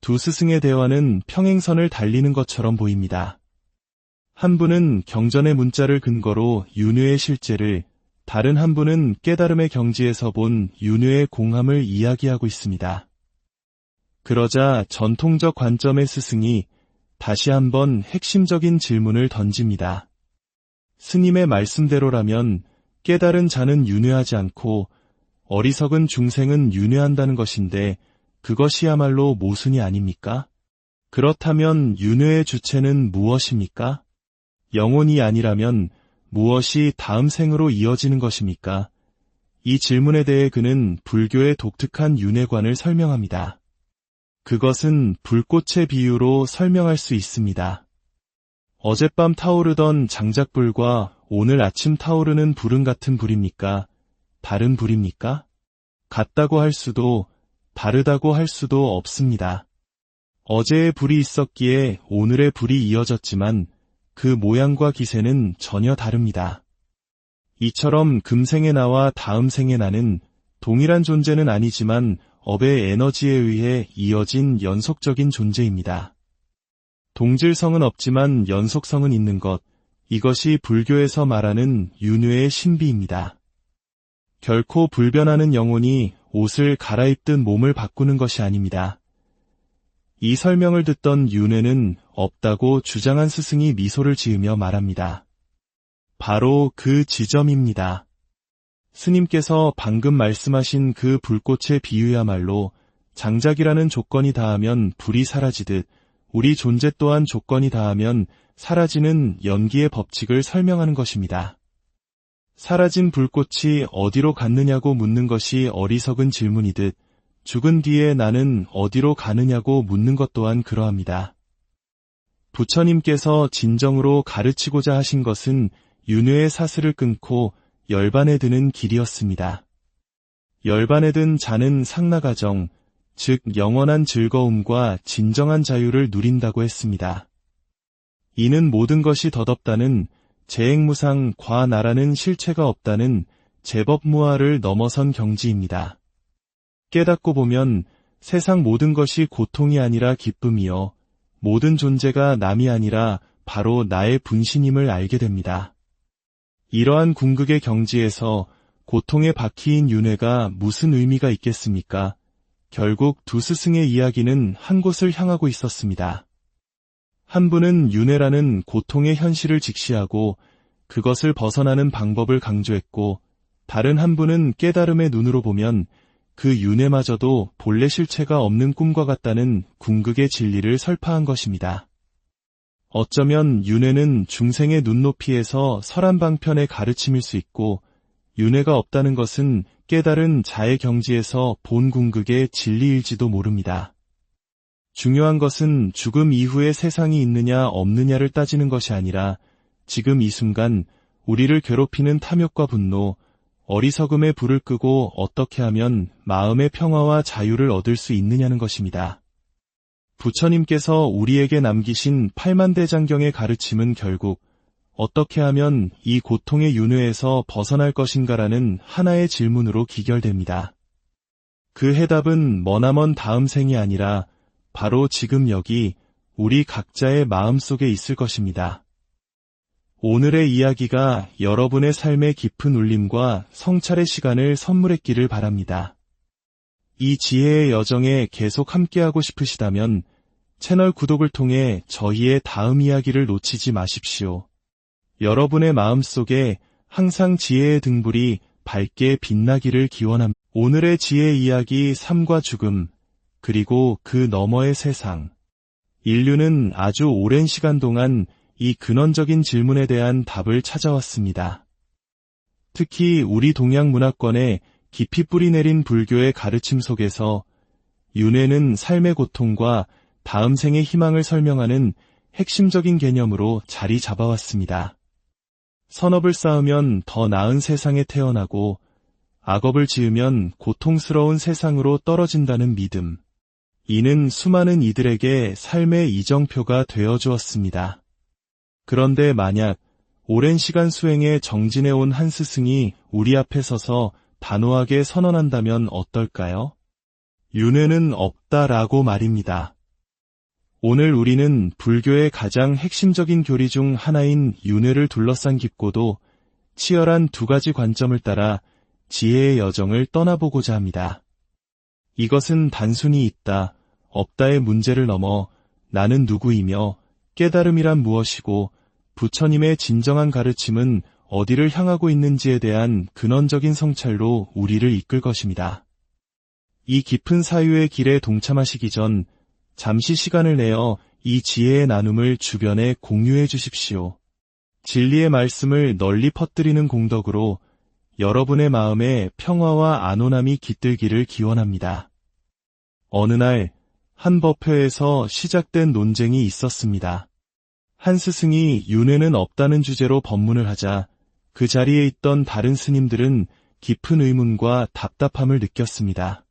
두 스승의 대화는 평행선을 달리는 것처럼 보입니다. 한 분은 경전의 문자를 근거로 윤회의 실제를, 다른 한 분은 깨달음의 경지에서 본 윤회의 공함을 이야기하고 있습니다. 그러자 전통적 관점의 스승이 다시 한번 핵심적인 질문을 던집니다. 스님의 말씀대로라면 깨달은 자는 윤회하지 않고 어리석은 중생은 윤회한다는 것인데 그것이야말로 모순이 아닙니까? 그렇다면 윤회의 주체는 무엇입니까? 영혼이 아니라면 무엇이 다음 생으로 이어지는 것입니까? 이 질문에 대해 그는 불교의 독특한 윤회관을 설명합니다. 그것은 불꽃의 비유로 설명할 수 있습니다. 어젯밤 타오르던 장작불과 오늘 아침 타오르는 불은 같은 불입니까? 다른 불입니까? 같다고 할 수도, 다르다고 할 수도 없습니다. 어제의 불이 있었기에 오늘의 불이 이어졌지만 그 모양과 기세는 전혀 다릅니다. 이처럼 금생의 나와 다음 생의 나는 동일한 존재는 아니지만 업의 에너지에 의해 이어진 연속적인 존재입니다. 동질성은 없지만 연속성은 있는 것, 이것이 불교에서 말하는 윤회의 신비입니다. 결코 불변하는 영혼이 옷을 갈아입든 몸을 바꾸는 것이 아닙니다. 이 설명을 듣던 윤회는 없다고 주장한 스승이 미소를 지으며 말합니다. 바로 그 지점입니다. 스님께서 방금 말씀하신 그 불꽃의 비유야말로 장작이라는 조건이 닿으면 불이 사라지듯 우리 존재 또한 조건이 닿으면 사라지는 연기의 법칙을 설명하는 것입니다. 사라진 불꽃이 어디로 갔느냐고 묻는 것이 어리석은 질문이듯 죽은 뒤에 나는 어디로 가느냐고 묻는 것 또한 그러합니다. 부처님께서 진정으로 가르치고자 하신 것은 윤회의 사슬을 끊고 열반에 드는 길이었습니다. 열반에 든 자는 상나가정, 즉 영원한 즐거움과 진정한 자유를 누린다고 했습니다. 이는 모든 것이 덧없다는 재행무상 과나라는 실체가 없다는 제법무아를 넘어선 경지입니다. 깨닫고 보면 세상 모든 것이 고통이 아니라 기쁨이요, 모든 존재가 남이 아니라 바로 나의 분신임을 알게 됩니다. 이러한 궁극의 경지에서 고통의 바퀴인 윤회가 무슨 의미가 있겠습니까? 결국 두 스승의 이야기는 한 곳을 향하고 있었습니다. 한 분은 윤회라는 고통의 현실을 직시하고 그것을 벗어나는 방법을 강조했고, 다른 한 분은 깨달음의 눈으로 보면 그 윤회마저도 본래 실체가 없는 꿈과 같다는 궁극의 진리를 설파한 것입니다. 어쩌면 윤회는 중생의 눈높이에서 설한방편의 가르침일 수 있고, 윤회가 없다는 것은 깨달은 자의 경지에서 본 궁극의 진리일지도 모릅니다. 중요한 것은 죽음 이후에 세상이 있느냐 없느냐를 따지는 것이 아니라 지금 이 순간 우리를 괴롭히는 탐욕과 분노, 어리석음의 불을 끄고 어떻게 하면 마음의 평화와 자유를 얻을 수 있느냐는 것입니다. 부처님께서 우리에게 남기신 팔만대장경의 가르침은 결국 어떻게 하면 이 고통의 윤회에서 벗어날 것인가라는 하나의 질문으로 기결됩니다. 그 해답은 머나먼 다음 생이 아니라 바로 지금 여기 우리 각자의 마음속에 있을 것입니다. 오늘의 이야기가 여러분의 삶의 깊은 울림과 성찰의 시간을 선물했기를 바랍니다. 이 지혜의 여정에 계속 함께하고 싶으시다면 채널 구독을 통해 저희의 다음 이야기를 놓치지 마십시오. 여러분의 마음속에 항상 지혜의 등불이 밝게 빛나기를 기원합니다. 오늘의 지혜 이야기 삶과 죽음, 그리고 그 너머의 세상. 인류는 아주 오랜 시간 동안 이 근원적인 질문에 대한 답을 찾아왔습니다. 특히 우리 동양 문화권에 깊이 뿌리내린 불교의 가르침 속에서 윤회는 삶의 고통과 다음 생의 희망을 설명하는 핵심적인 개념으로 자리 잡아왔습니다. 선업을 쌓으면 더 나은 세상에 태어나고 악업을 지으면 고통스러운 세상으로 떨어진다는 믿음. 이는 수많은 이들에게 삶의 이정표가 되어 주었습니다. 그런데 만약 오랜 시간 수행에 정진해온 한 스승이 우리 앞에 서서 단호하게 선언한다면 어떨까요? 윤회는 없다라고 말입니다. 오늘 우리는 불교의 가장 핵심적인 교리 중 하나인 윤회를 둘러싼 깊고도 치열한 두 가지 관점을 따라 지혜의 여정을 떠나보고자 합니다. 이것은 단순히 있다, 없다의 문제를 넘어 나는 누구이며 깨달음이란 무엇이고 부처님의 진정한 가르침은 어디를 향하고 있는지에 대한 근원적인 성찰로 우리를 이끌 것입니다. 이 깊은 사유의 길에 동참하시기 전 잠시 시간을 내어 이 지혜의 나눔을 주변에 공유해 주십시오. 진리의 말씀을 널리 퍼뜨리는 공덕으로 여러분의 마음에 평화와 안온함이 깃들기를 기원합니다. 어느 날 한 법회에서 시작된 논쟁이 있었습니다. 한 스승이 윤회는 없다는 주제로 법문을 하자 그 자리에 있던 다른 스님들은 깊은 의문과 답답함을 느꼈습니다.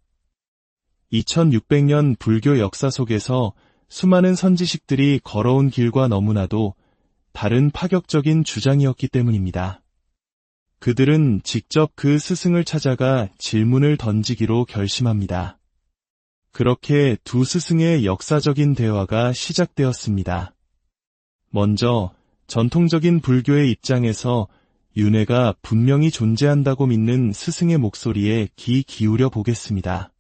2600년 불교 역사 속에서 수많은 선지식들이 걸어온 길과 너무나도 다른 파격적인 주장이었기 때문입니다. 그들은 직접 그 스승을 찾아가 질문을 던지기로 결심합니다. 그렇게 두 스승의 역사적인 대화가 시작되었습니다. 먼저 전통적인 불교의 입장에서 윤회가 분명히 존재한다고 믿는 스승의 목소리에 귀 기울여 보겠습니다.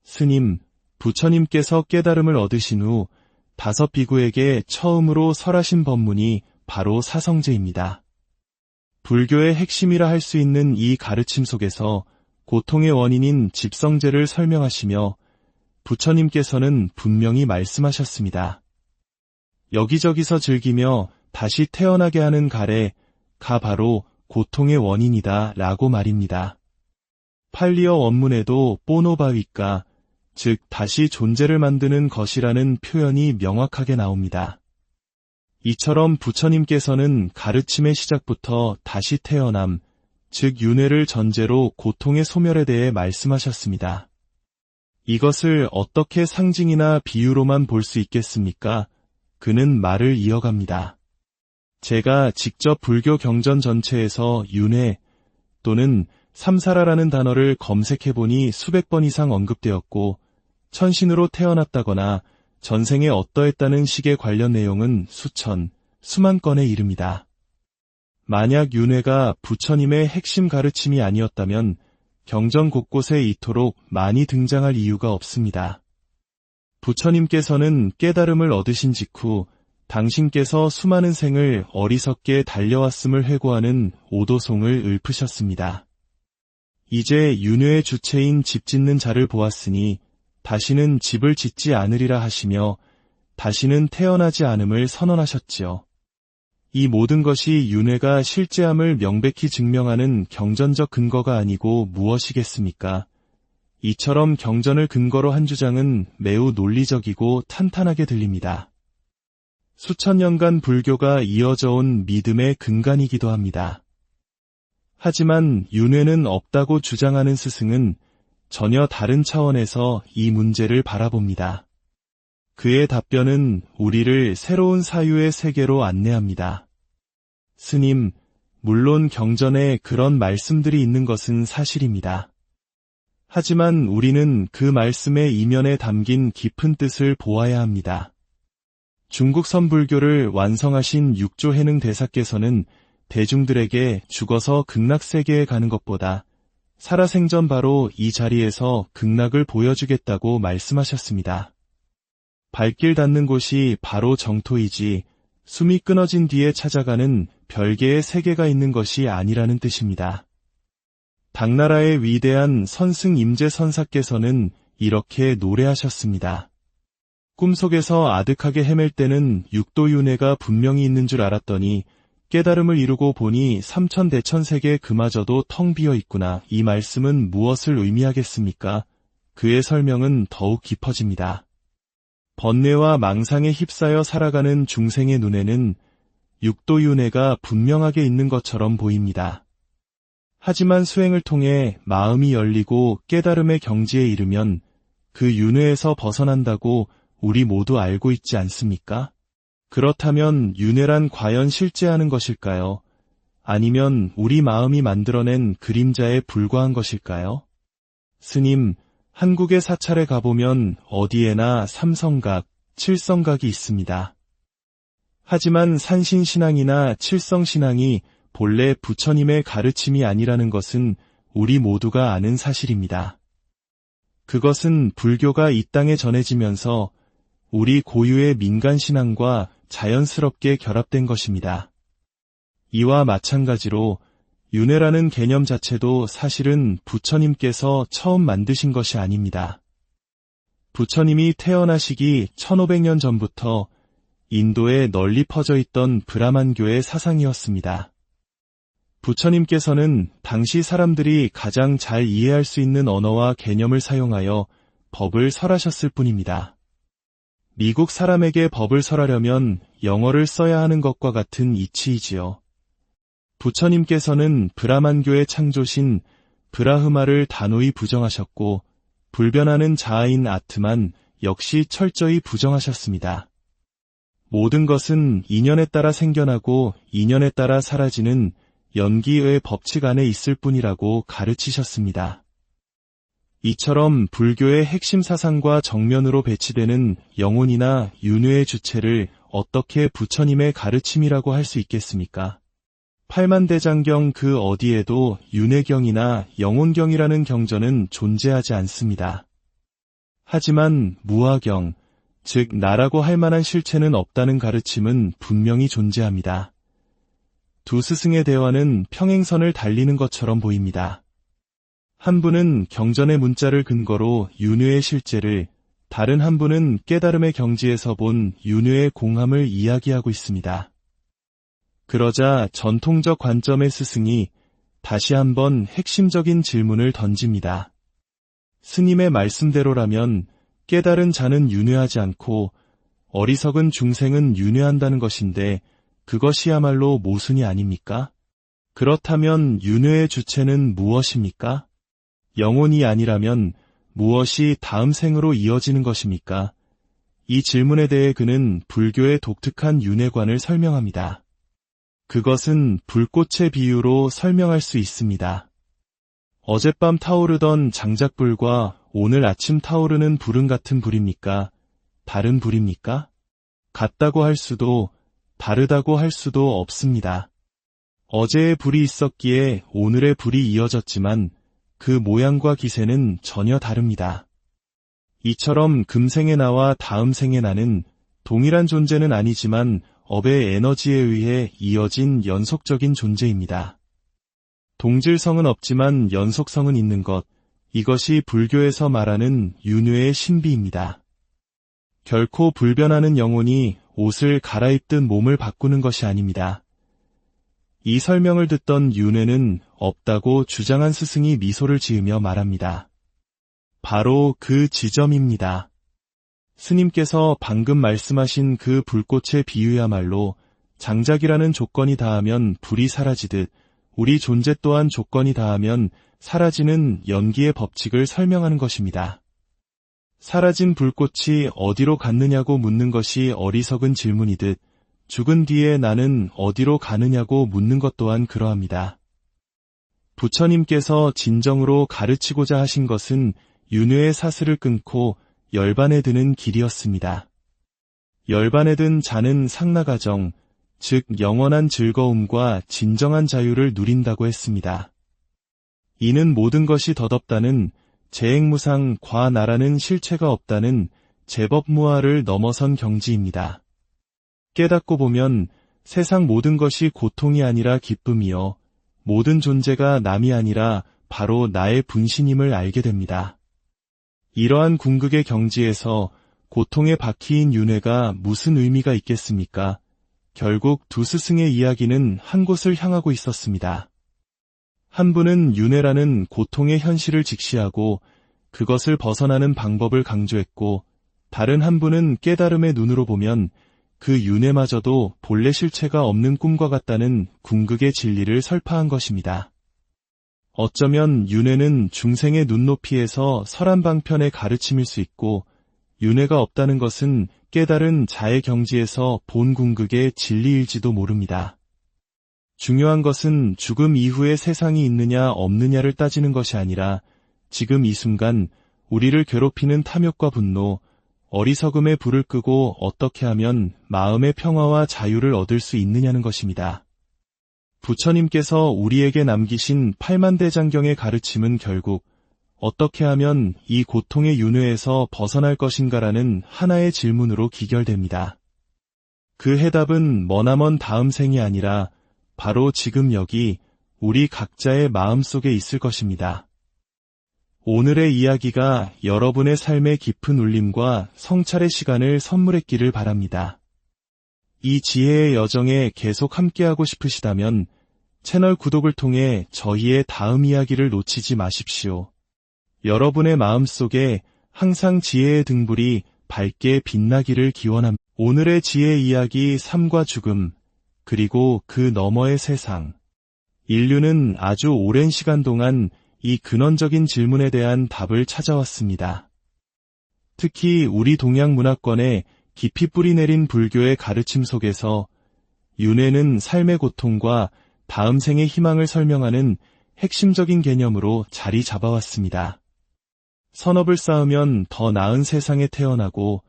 스님, 부처님께서 깨달음을 얻으신 후 5 비구에게 처음으로 설하신 법문이 바로 사성제입니다. 불교의 핵심이라 할 수 있는 이 가르침 속에서 고통의 원인인 집성제를 설명하시며 부처님께서는 분명히 말씀하셨습니다. 여기저기서 즐기며 다시 태어나게 하는 가래가 바로 고통의 원인이다 라고 말입니다. 팔리어 원문에도 뽀노바위까, 즉 다시 존재를 만드는 것이라는 표현이 명확하게 나옵니다. 이처럼 부처님께서는 가르침의 시작부터 다시 태어남, 즉 윤회를 전제로 고통의 소멸에 대해 말씀하셨습니다. 이것을 어떻게 상징이나 비유로만 볼 수 있겠습니까? 그는 말을 이어갑니다. 제가 직접 불교 경전 전체에서 윤회 또는 삼사라라는 단어를 검색해보니 수백 번 이상 언급되었고 천신으로 태어났다거나 전생에 어떠했다는 식의 관련 내용은 수천, 수만 건에 이릅니다. 만약 윤회가 부처님의 핵심 가르침이 아니었다면 경전 곳곳에 이토록 많이 등장할 이유가 없습니다. 부처님께서는 깨달음을 얻으신 직후 당신께서 수많은 생을 어리석게 달려왔음을 회고하는 오도송을 읊으셨습니다. 이제 윤회의 주체인 집 짓는 자를 보았으니 다시는 집을 짓지 않으리라 하시며 다시는 태어나지 않음을 선언하셨지요. 이 모든 것이 윤회가 실제함을 명백히 증명하는 경전적 근거가 아니고 무엇이겠습니까? 이처럼 경전을 근거로 한 주장은 매우 논리적이고 탄탄하게 들립니다. 수천 년간 불교가 이어져 온 믿음의 근간이기도 합니다. 하지만 윤회는 없다고 주장하는 스승은 전혀 다른 차원에서 이 문제를 바라봅니다. 그의 답변은 우리를 새로운 사유의 세계로 안내합니다. 스님, 물론 경전에 그런 말씀들이 있는 것은 사실입니다. 하지만 우리는 그 말씀의 이면에 담긴 깊은 뜻을 보아야 합니다. 중국 선불교를 완성하신 육조해능 대사께서는 대중들에게 죽어서 극락세계에 가는 것보다 살아생전 바로 이 자리에서 극락을 보여주겠다고 말씀하셨습니다. 발길 닿는 곳이 바로 정토이지 숨이 끊어진 뒤에 찾아가는 별개의 세계가 있는 것이 아니라는 뜻입니다. 당나라의 위대한 선승 임재 선사께서는 이렇게 노래하셨습니다. 꿈속에서 아득하게 헤맬 때는 육도윤회가 분명히 있는 줄 알았더니 깨달음을 이루고 보니 삼천대천세계 그마저도 텅 비어 있구나. 이 말씀은 무엇을 의미하겠습니까? 그의 설명은 더욱 깊어집니다. 번뇌와 망상에 휩싸여 살아가는 중생의 눈에는 육도윤회가 분명하게 있는 것처럼 보입니다. 하지만 수행을 통해 마음이 열리고 깨달음의 경지에 이르면 그 윤회에서 벗어난다고 우리 모두 알고 있지 않습니까? 그렇다면 윤회란 과연 실제하는 것일까요? 아니면 우리 마음이 만들어낸 그림자에 불과한 것일까요? 스님, 한국의 사찰에 가보면 어디에나 삼성각, 칠성각이 있습니다. 하지만 산신신앙이나 칠성신앙이 본래 부처님의 가르침이 아니라는 것은 우리 모두가 아는 사실입니다. 그것은 불교가 이 땅에 전해지면서 우리 고유의 민간신앙과 자연스럽게 결합된 것입니다. 이와 마찬가지로 윤회라는 개념 자체도 사실은 부처님께서 처음 만드신 것이 아닙니다. 부처님이 태어나시기 1500년 전부터 인도에 널리 퍼져 있던 브라만교의 사상이었습니다. 부처님께서는 당시 사람들이 가장 잘 이해할 수 있는 언어와 개념을 사용하여 법을 설하셨을 뿐입니다. 미국 사람에게 법을 설하려면 영어를 써야 하는 것과 같은 이치이지요. 부처님께서는 브라만교의 창조신 브라흐마를 단호히 부정하셨고 불변하는 자아인 아트만 역시 철저히 부정하셨습니다. 모든 것은 인연에 따라 생겨나고 인연에 따라 사라지는 연기의 법칙 안에 있을 뿐이라고 가르치셨습니다. 이처럼 불교의 핵심 사상과 정면으로 배치되는 영혼이나 윤회의 주체를 어떻게 부처님의 가르침이라고 할 수 있겠습니까? 팔만대장경 그 어디에도 윤회경이나 영혼경이라는 경전은 존재하지 않습니다. 하지만 무아경, 즉 나라고 할 만한 실체는 없다는 가르침은 분명히 존재합니다. 두 스승의 대화는 평행선을 달리는 것처럼 보입니다. 한 분은 경전의 문자를 근거로 윤회의 실제를, 다른 한 분은 깨달음의 경지에서 본 윤회의 공함을 이야기하고 있습니다. 그러자 전통적 관점의 스승이 다시 한번 핵심적인 질문을 던집니다. 스님의 말씀대로라면 깨달은 자는 윤회하지 않고 어리석은 중생은 윤회한다는 것인데 그것이야말로 모순이 아닙니까? 그렇다면 윤회의 주체는 무엇입니까? 영혼이 아니라면 무엇이 다음 생으로 이어지는 것입니까? 이 질문에 대해 그는 불교의 독특한 윤회관을 설명합니다. 그것은 불꽃의 비유로 설명할 수 있습니다. 어젯밤 타오르던 장작불과 오늘 아침 타오르는 불은 같은 불입니까? 다른 불입니까? 같다고 할 수도 다르다고 할 수도 없습니다. 어제의 불이 있었기에 오늘의 불이 이어졌지만 그 모양과 기세는 전혀 다릅니다. 이처럼 금생의 나와 다음 생의 나는 동일한 존재는 아니지만 업의 에너지에 의해 이어진 연속적인 존재입니다. 동질성은 없지만 연속성은 있는 것, 이것이 불교에서 말하는 윤회의 신비입니다. 결코 불변하는 영혼이 옷을 갈아입든 몸을 바꾸는 것이 아닙니다. 이 설명을 듣던 윤회는 없다고 주장한 스승이 미소를 지으며 말합니다. 바로 그 지점입니다. 스님께서 방금 말씀하신 그 불꽃의 비유야말로 장작이라는 조건이 다하면 불이 사라지듯 우리 존재 또한 조건이 다하면 사라지는 연기의 법칙을 설명하는 것입니다. 사라진 불꽃이 어디로 갔느냐고 묻는 것이 어리석은 질문이듯 죽은 뒤에 나는 어디로 가느냐고 묻는 것 또한 그러합니다. 부처님께서 진정으로 가르치고자 하신 것은 윤회의 사슬을 끊고 열반에 드는 길이었습니다. 열반에 든 자는 상나가정, 즉 영원한 즐거움과 진정한 자유를 누린다고 했습니다. 이는 모든 것이 덧없다는 재행무상 과나라는 실체가 없다는 제법무아를 넘어선 경지입니다. 깨닫고 보면 세상 모든 것이 고통이 아니라 기쁨이요 모든 존재가 남이 아니라 바로 나의 분신임을 알게 됩니다. 이러한 궁극의 경지에서 고통에 박히인 윤회가 무슨 의미가 있겠습니까? 결국 두 스승의 이야기는 한 곳을 향하고 있었습니다. 한 분은 윤회라는 고통의 현실을 직시하고 그것을 벗어나는 방법을 강조했고, 다른 한 분은 깨달음의 눈으로 보면 그 윤회마저도 본래 실체가 없는 꿈과 같다는 궁극의 진리를 설파한 것입니다. 어쩌면 윤회는 중생의 눈높이에서 설한방편의 가르침일 수 있고, 윤회가 없다는 것은 깨달은 자의 경지에서 본 궁극의 진리일지도 모릅니다. 중요한 것은 죽음 이후에 세상이 있느냐 없느냐를 따지는 것이 아니라 지금 이 순간 우리를 괴롭히는 탐욕과 분노, 어리석음의 불을 끄고 어떻게 하면 마음의 평화와 자유를 얻을 수 있느냐는 것입니다. 부처님께서 우리에게 남기신 팔만대장경의 가르침은 결국 어떻게 하면 이 고통의 윤회에서 벗어날 것인가라는 하나의 질문으로 기결됩니다. 그 해답은 머나먼 다음 생이 아니라 바로 지금 여기 우리 각자의 마음속에 있을 것입니다. 오늘의 이야기가 여러분의 삶의 깊은 울림과 성찰의 시간을 선물했기를 바랍니다. 이 지혜의 여정에 계속 함께하고 싶으시다면 채널 구독을 통해 저희의 다음 이야기를 놓치지 마십시오. 여러분의 마음속에 항상 지혜의 등불이 밝게 빛나기를 기원합니다. 오늘의 지혜 이야기 삶과 죽음, 그리고 그 너머의 세상. 인류는 아주 오랜 시간 동안 이 근원적인 질문에 대한 답을 찾아왔습니다. 특히 우리 동양 문화권에 깊이 뿌리내린 불교의 가르침 속에서 윤회는 삶의 고통과 다음 생의 희망을 설명하는 핵심적인 개념으로 자리 잡아왔습니다. 선업을 쌓으면 더 나은 세상에 태어나고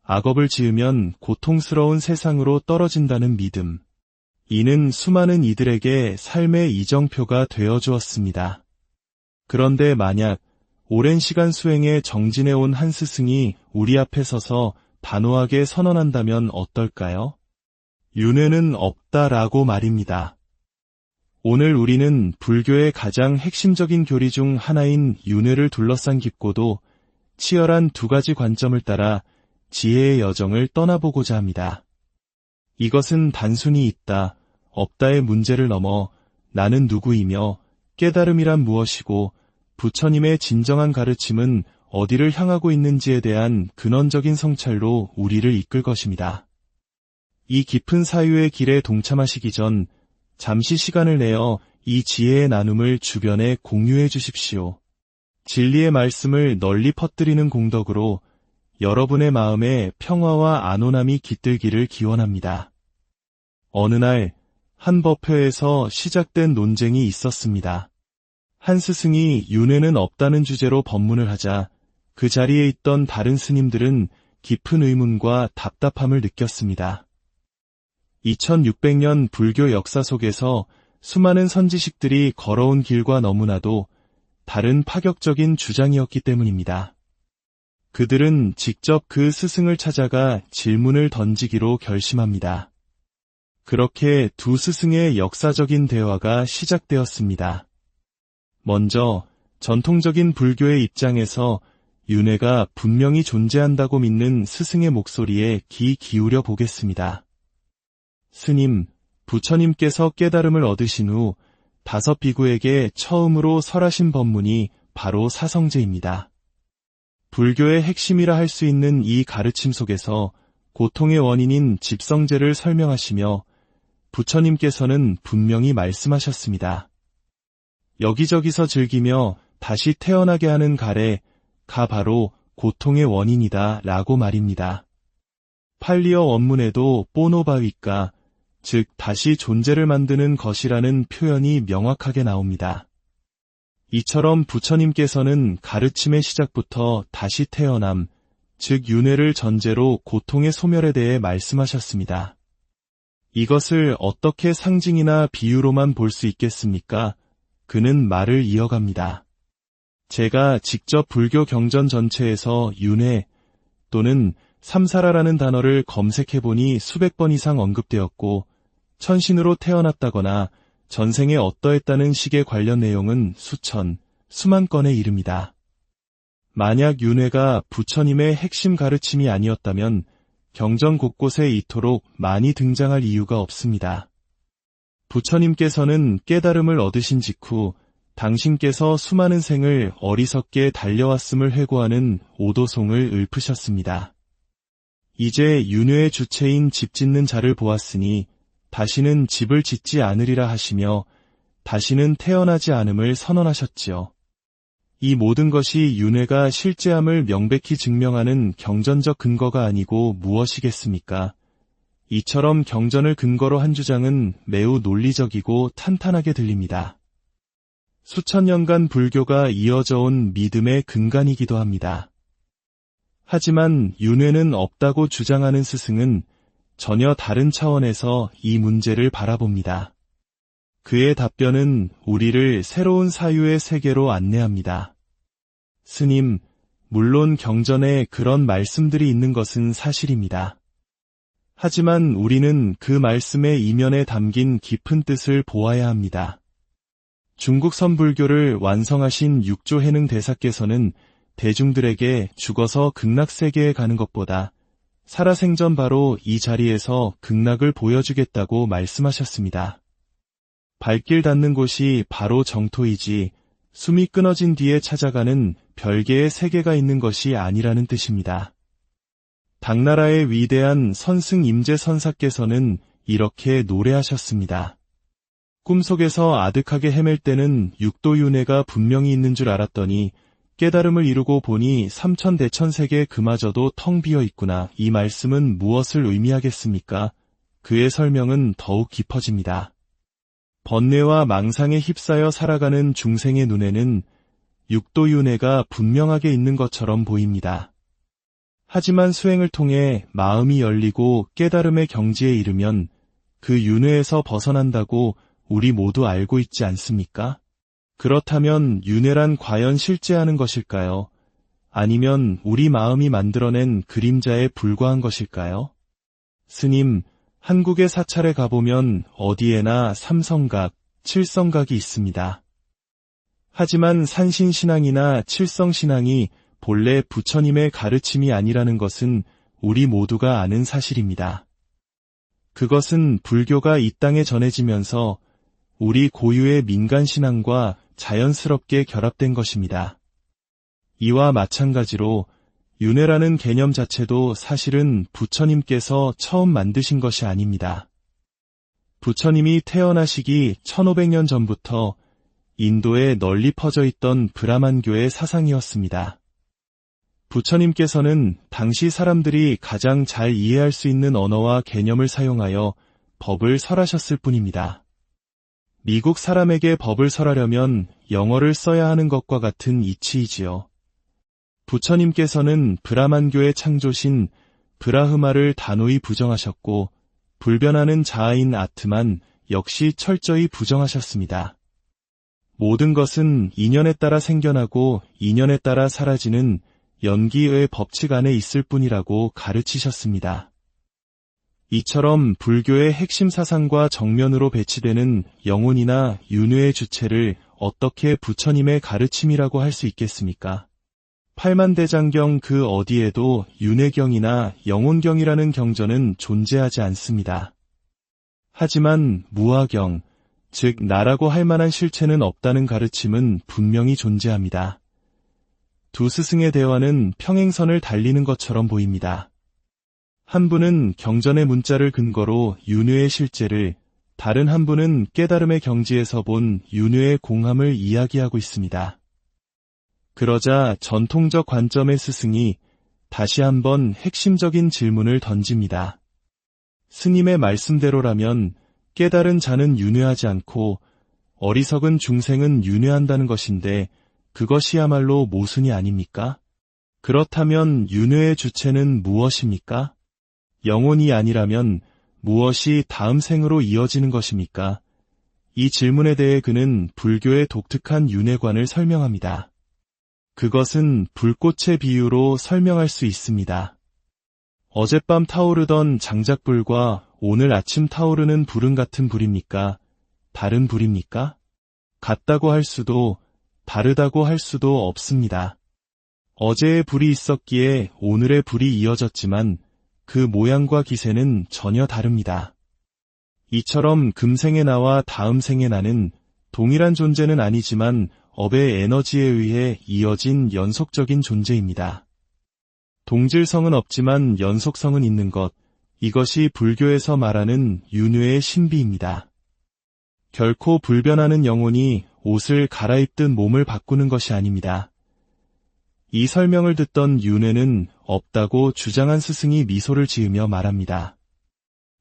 악업을 지으면 고통스러운 세상으로 떨어진다는 믿음. 이는 수많은 이들에게 삶의 이정표가 되어주었습니다. 그런데 만약 오랜 시간 수행에 정진해온 한 스승이 우리 앞에 서서 단호하게 선언한다면 어떨까요? 윤회는 없다라고 말입니다. 오늘 우리는 불교의 가장 핵심적인 교리 중 하나인 윤회를 둘러싼 깊고도 치열한 두 가지 관점을 따라 지혜의 여정을 떠나보고자 합니다. 이것은 단순히 있다, 없다의 문제를 넘어 나는 누구이며 깨달음이란 무엇이고 부처님의 진정한 가르침은 어디를 향하고 있는지에 대한 근원적인 성찰로 우리를 이끌 것입니다. 이 깊은 사유의 길에 동참하시기 전 잠시 시간을 내어 이 지혜의 나눔을 주변에 공유해 주십시오. 진리의 말씀을 널리 퍼뜨리는 공덕으로 여러분의 마음에 평화와 안온함이 깃들기를 기원합니다. 어느 날 한 법회에서 시작된 논쟁이 있었습니다. 한 스승이 윤회는 없다는 주제로 법문을 하자 그 자리에 있던 다른 스님들은 깊은 의문과 답답함을 느꼈습니다. 2600년 불교 역사 속에서 수많은 선지식들이 걸어온 길과 너무나도 다른 파격적인 주장이었기 때문입니다. 그들은 직접 그 스승을 찾아가 질문을 던지기로 결심합니다. 그렇게 두 스승의 역사적인 대화가 시작되었습니다. 먼저 전통적인 불교의 입장에서 윤회가 분명히 존재한다고 믿는 스승의 목소리에 귀 기울여 보겠습니다. 스님, 부처님께서 깨달음을 얻으신 후 5 비구에게 처음으로 설하신 법문이 바로 사성제입니다. 불교의 핵심이라 할 수 있는 이 가르침 속에서 고통의 원인인 집성제를 설명하시며 부처님께서는 분명히 말씀하셨습니다. 여기저기서 즐기며 다시 태어나게 하는 가래가 바로 고통의 원인이다 라고 말입니다. 팔리어 원문에도 뽀노바위까, 즉 다시 존재를 만드는 것이라는 표현이 명확하게 나옵니다. 이처럼 부처님께서는 가르침의 시작부터 다시 태어남, 즉 윤회를 전제로 고통의 소멸에 대해 말씀하셨습니다. 이것을 어떻게 상징이나 비유로만 볼 수 있겠습니까? 그는 말을 이어갑니다. 제가 직접 불교 경전 전체에서 윤회 또는 삼사라라는 단어를 검색해보니 수백 번 이상 언급되었고 천신으로 태어났다거나 전생에 어떠했다는 식의 관련 내용은 수천, 수만 건에 이릅니다. 만약 윤회가 부처님의 핵심 가르침이 아니었다면 경전 곳곳에 이토록 많이 등장할 이유가 없습니다. 부처님께서는 깨달음을 얻으신 직후 당신께서 수많은 생을 어리석게 달려왔음을 회고하는 오도송을 읊으셨습니다. 이제 윤회의 주체인 집 짓는 자를 보았으니 다시는 집을 짓지 않으리라 하시며 다시는 태어나지 않음을 선언하셨지요. 이 모든 것이 윤회가 실제함을 명백히 증명하는 경전적 근거가 아니고 무엇이겠습니까? 이처럼 경전을 근거로 한 주장은 매우 논리적이고 탄탄하게 들립니다. 수천 년간 불교가 이어져 온 믿음의 근간이기도 합니다. 하지만 윤회는 없다고 주장하는 스승은 전혀 다른 차원에서 이 문제를 바라봅니다. 그의 답변은 우리를 새로운 사유의 세계로 안내합니다. 스님, 물론 경전에 그런 말씀들이 있는 것은 사실입니다. 하지만 우리는 그 말씀의 이면에 담긴 깊은 뜻을 보아야 합니다. 중국 선불교를 완성하신 육조해능 대사께서는 대중들에게 죽어서 극락세계에 가는 것보다 살아생전 바로 이 자리에서 극락을 보여주겠다고 말씀하셨습니다. 발길 닿는 곳이 바로 정토이지 숨이 끊어진 뒤에 찾아가는 별개의 세계가 있는 것이 아니라는 뜻입니다. 당나라의 위대한 선승 임재선사께서는 이렇게 노래하셨습니다. 꿈속에서 아득하게 헤맬 때는 육도윤회가 분명히 있는 줄 알았더니 깨달음을 이루고 보니 삼천대천세계 그마저도 텅 비어 있구나. 이 말씀은 무엇을 의미하겠습니까? 그의 설명은 더욱 깊어집니다. 번뇌와 망상에 휩싸여 살아가는 중생의 눈에는 육도윤회가 분명하게 있는 것처럼 보입니다. 하지만 수행을 통해 마음이 열리고 깨달음의 경지에 이르면 그 윤회에서 벗어난다고 우리 모두 알고 있지 않습니까? 그렇다면 윤회란 과연 실제하는 것일까요? 아니면 우리 마음이 만들어낸 그림자에 불과한 것일까요? 스님, 한국의 사찰에 가보면 어디에나 삼성각, 칠성각이 있습니다. 하지만 산신신앙이나 칠성신앙이 본래 부처님의 가르침이 아니라는 것은 우리 모두가 아는 사실입니다. 그것은 불교가 이 땅에 전해지면서 우리 고유의 민간신앙과 자연스럽게 결합된 것입니다. 이와 마찬가지로 윤회라는 개념 자체도 사실은 부처님께서 처음 만드신 것이 아닙니다. 부처님이 태어나시기 1500년 전부터 인도에 널리 퍼져 있던 브라만교의 사상이었습니다. 부처님께서는 당시 사람들이 가장 잘 이해할 수 있는 언어와 개념을 사용하여 법을 설하셨을 뿐입니다. 미국 사람에게 법을 설하려면 영어를 써야 하는 것과 같은 이치이지요. 부처님께서는 브라만교의 창조신 브라흐마를 단호히 부정하셨고 불변하는 자아인 아트만 역시 철저히 부정하셨습니다. 모든 것은 인연에 따라 생겨나고 인연에 따라 사라지는 연기의 법칙 안에 있을 뿐이라고 가르치셨습니다. 이처럼 불교의 핵심 사상과 정면으로 배치되는 영혼이나 윤회의 주체를 어떻게 부처님의 가르침이라고 할 수 있겠습니까? 팔만대장경 그 어디에도 윤회경이나 영혼경이라는 경전은 존재하지 않습니다. 하지만 무아경, 즉 나라고 할 만한 실체는 없다는 가르침은 분명히 존재합니다. 두 스승의 대화는 평행선을 달리는 것처럼 보입니다. 한 분은 경전의 문자를 근거로 윤회의 실제를, 다른 한 분은 깨달음의 경지에서 본 윤회의 공함을 이야기하고 있습니다. 그러자 전통적 관점의 스승이 다시 한번 핵심적인 질문을 던집니다. 스님의 말씀대로라면 깨달은 자는 윤회하지 않고 어리석은 중생은 윤회한다는 것인데 그것이야말로 모순이 아닙니까? 그렇다면 윤회의 주체는 무엇입니까? 영혼이 아니라면 무엇이 다음 생으로 이어지는 것입니까? 이 질문에 대해 그는 불교의 독특한 윤회관을 설명합니다. 그것은 불꽃의 비유로 설명할 수 있습니다. 어젯밤 타오르던 장작불과 오늘 아침 타오르는 불은 같은 불입니까? 다른 불입니까? 같다고 할 수도 다르다고 할 수도 없습니다. 어제의 불이 있었기에 오늘의 불이 이어졌지만 그 모양과 기세는 전혀 다릅니다. 이처럼 금생의 나와 다음 생의 나는 동일한 존재는 아니지만 업의 에너지에 의해 이어진 연속적인 존재입니다. 동질성은 없지만 연속성은 있는 것, 이것이 불교에서 말하는 윤회의 신비입니다. 결코 불변하는 영혼이 옷을 갈아입든 몸을 바꾸는 것이 아닙니다. 이 설명을 듣던 윤회는 없다고 주장한 스승이 미소를 지으며 말합니다.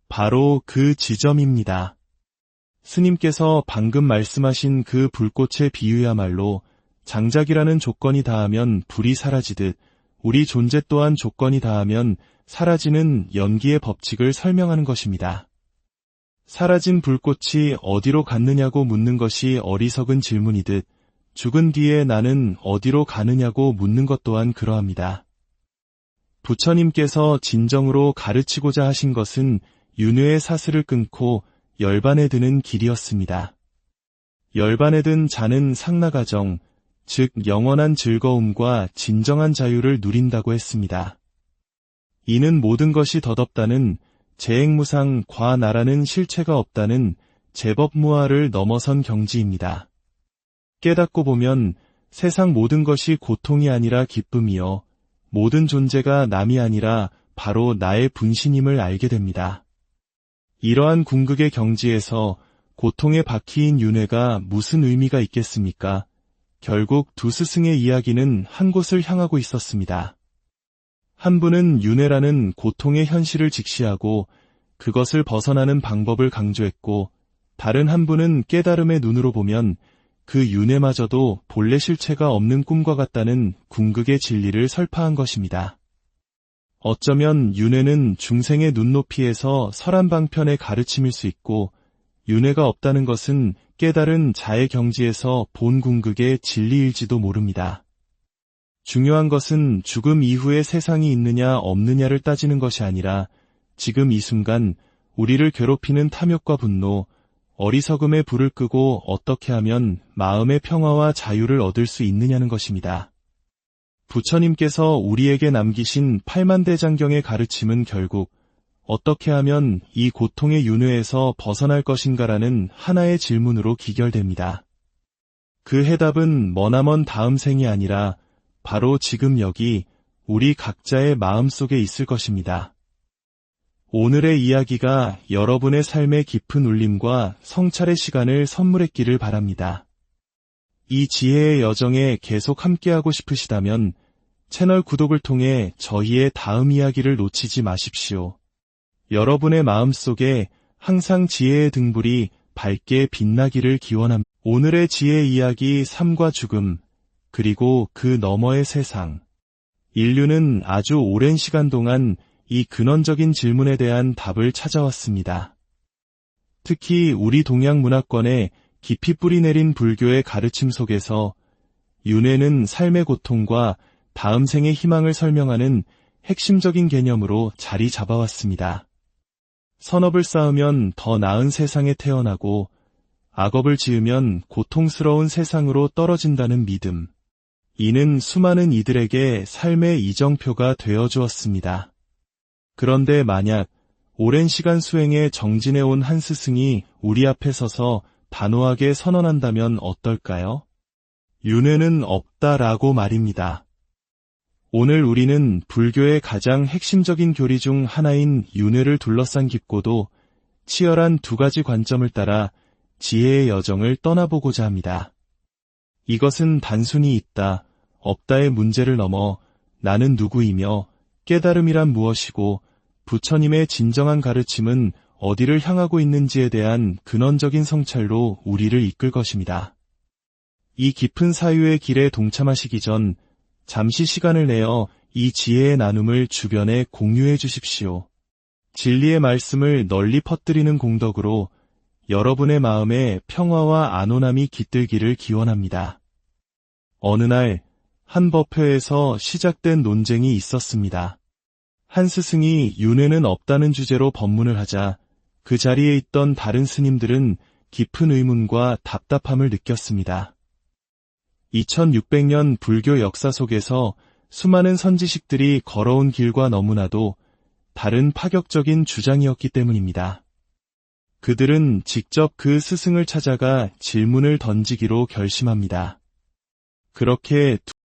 바로 그 지점입니다. 스님께서 방금 말씀하신 그 불꽃의 비유야말로 장작이라는 조건이 닿으면 불이 사라지듯 우리 존재 또한 조건이 닿으면 사라지는 연기의 법칙을 설명하는 것입니다. 사라진 불꽃이 어디로 갔느냐고 묻는 것이 어리석은 질문이듯 죽은 뒤에 나는 어디로 가느냐고 묻는 것 또한 그러합니다. 부처님께서 진정으로 가르치고자 하신 것은 윤회의 사슬을 끊고 열반에 드는 길이었습니다. 열반에 든 자는 상나가정, 즉 영원한 즐거움과 진정한 자유를 누린다고 했습니다. 이는 모든 것이 덧없다는 재행무상 과나라는 실체가 없다는 제법무아를 넘어선 경지입니다. 깨닫고 보면 세상 모든 것이 고통이 아니라 기쁨이요 모든 존재가 남이 아니라 바로 나의 분신임을 알게 됩니다. 이러한 궁극의 경지에서 고통의 바퀴인 윤회가 무슨 의미가 있겠습니까? 결국 두 스승의 이야기는 한 곳을 향하고 있었습니다. 한 분은 윤회라는 고통의 현실을 직시하고 그것을 벗어나는 방법을 강조했고 다른 한 분은 깨달음의 눈으로 보면 그 윤회마저도 본래 실체가 없는 꿈과 같다는 궁극의 진리를 설파한 것입니다. 어쩌면 윤회는 중생의 눈높이에서 설한방편의 가르침일 수 있고 윤회가 없다는 것은 깨달은 자의 경지에서 본 궁극의 진리일지도 모릅니다. 중요한 것은 죽음 이후에 세상이 있느냐 없느냐를 따지는 것이 아니라 지금 이 순간 우리를 괴롭히는 탐욕과 분노, 어리석음의 불을 끄고 어떻게 하면 마음의 평화와 자유를 얻을 수 있느냐는 것입니다. 부처님께서 우리에게 남기신 팔만대장경의 가르침은 결국 어떻게 하면 이 고통의 윤회에서 벗어날 것인가라는 하나의 질문으로 기결됩니다. 그 해답은 머나먼 다음 생이 아니라 바로 지금 여기 우리 각자의 마음속에 있을 것입니다. 오늘의 이야기가 여러분의 삶의 깊은 울림과 성찰의 시간을 선물했기를 바랍니다. 이 지혜의 여정에 계속 함께하고 싶으시다면 채널 구독을 통해 저희의 다음 이야기를 놓치지 마십시오. 여러분의 마음속에 항상 지혜의 등불이 밝게 빛나기를 기원합니다. 오늘의 지혜 이야기 삶과 죽음, 그리고 그 너머의 세상. 인류는 아주 오랜 시간 동안 이 근원적인 질문에 대한 답을 찾아왔습니다. 특히 우리 동양 문화권에 깊이 뿌리내린 불교의 가르침 속에서 윤회는 삶의 고통과 다음 생의 희망을 설명하는 핵심적인 개념으로 자리 잡아왔습니다. 선업을 쌓으면 더 나은 세상에 태어나고 악업을 지으면 고통스러운 세상으로 떨어진다는 믿음. 이는 수많은 이들에게 삶의 이정표가 되어주었습니다. 그런데 만약 오랜 시간 수행에 정진해온 한 스승이 우리 앞에 서서 단호하게 선언한다면 어떨까요? 윤회는 없다라고 말입니다. 오늘 우리는 불교의 가장 핵심적인 교리 중 하나인 윤회를 둘러싼 깊고도 치열한 두 가지 관점을 따라 지혜의 여정을 떠나보고자 합니다. 이것은 단순히 있다, 없다의 문제를 넘어 나는 누구이며 깨달음이란 무엇이고 부처님의 진정한 가르침은 어디를 향하고 있는지에 대한 근원적인 성찰로 우리를 이끌 것입니다. 이 깊은 사유의 길에 동참하시기 전 잠시 시간을 내어 이 지혜의 나눔을 주변에 공유해 주십시오. 진리의 말씀을 널리 퍼뜨리는 공덕으로 여러분의 마음에 평화와 안온함이 깃들기를 기원합니다. 어느 날 한 법회에서 시작된 논쟁이 있었습니다. 한 스승이 윤회는 없다는 주제로 법문을 하자 그 자리에 있던 다른 스님들은 깊은 의문과 답답함을 느꼈습니다. 2600년 불교 역사 속에서 수많은 선지식들이 걸어온 길과 너무나도 다른 파격적인 주장이었기 때문입니다. 그들은 직접 그 스승을 찾아가 질문을 던지기로 결심합니다. 그렇게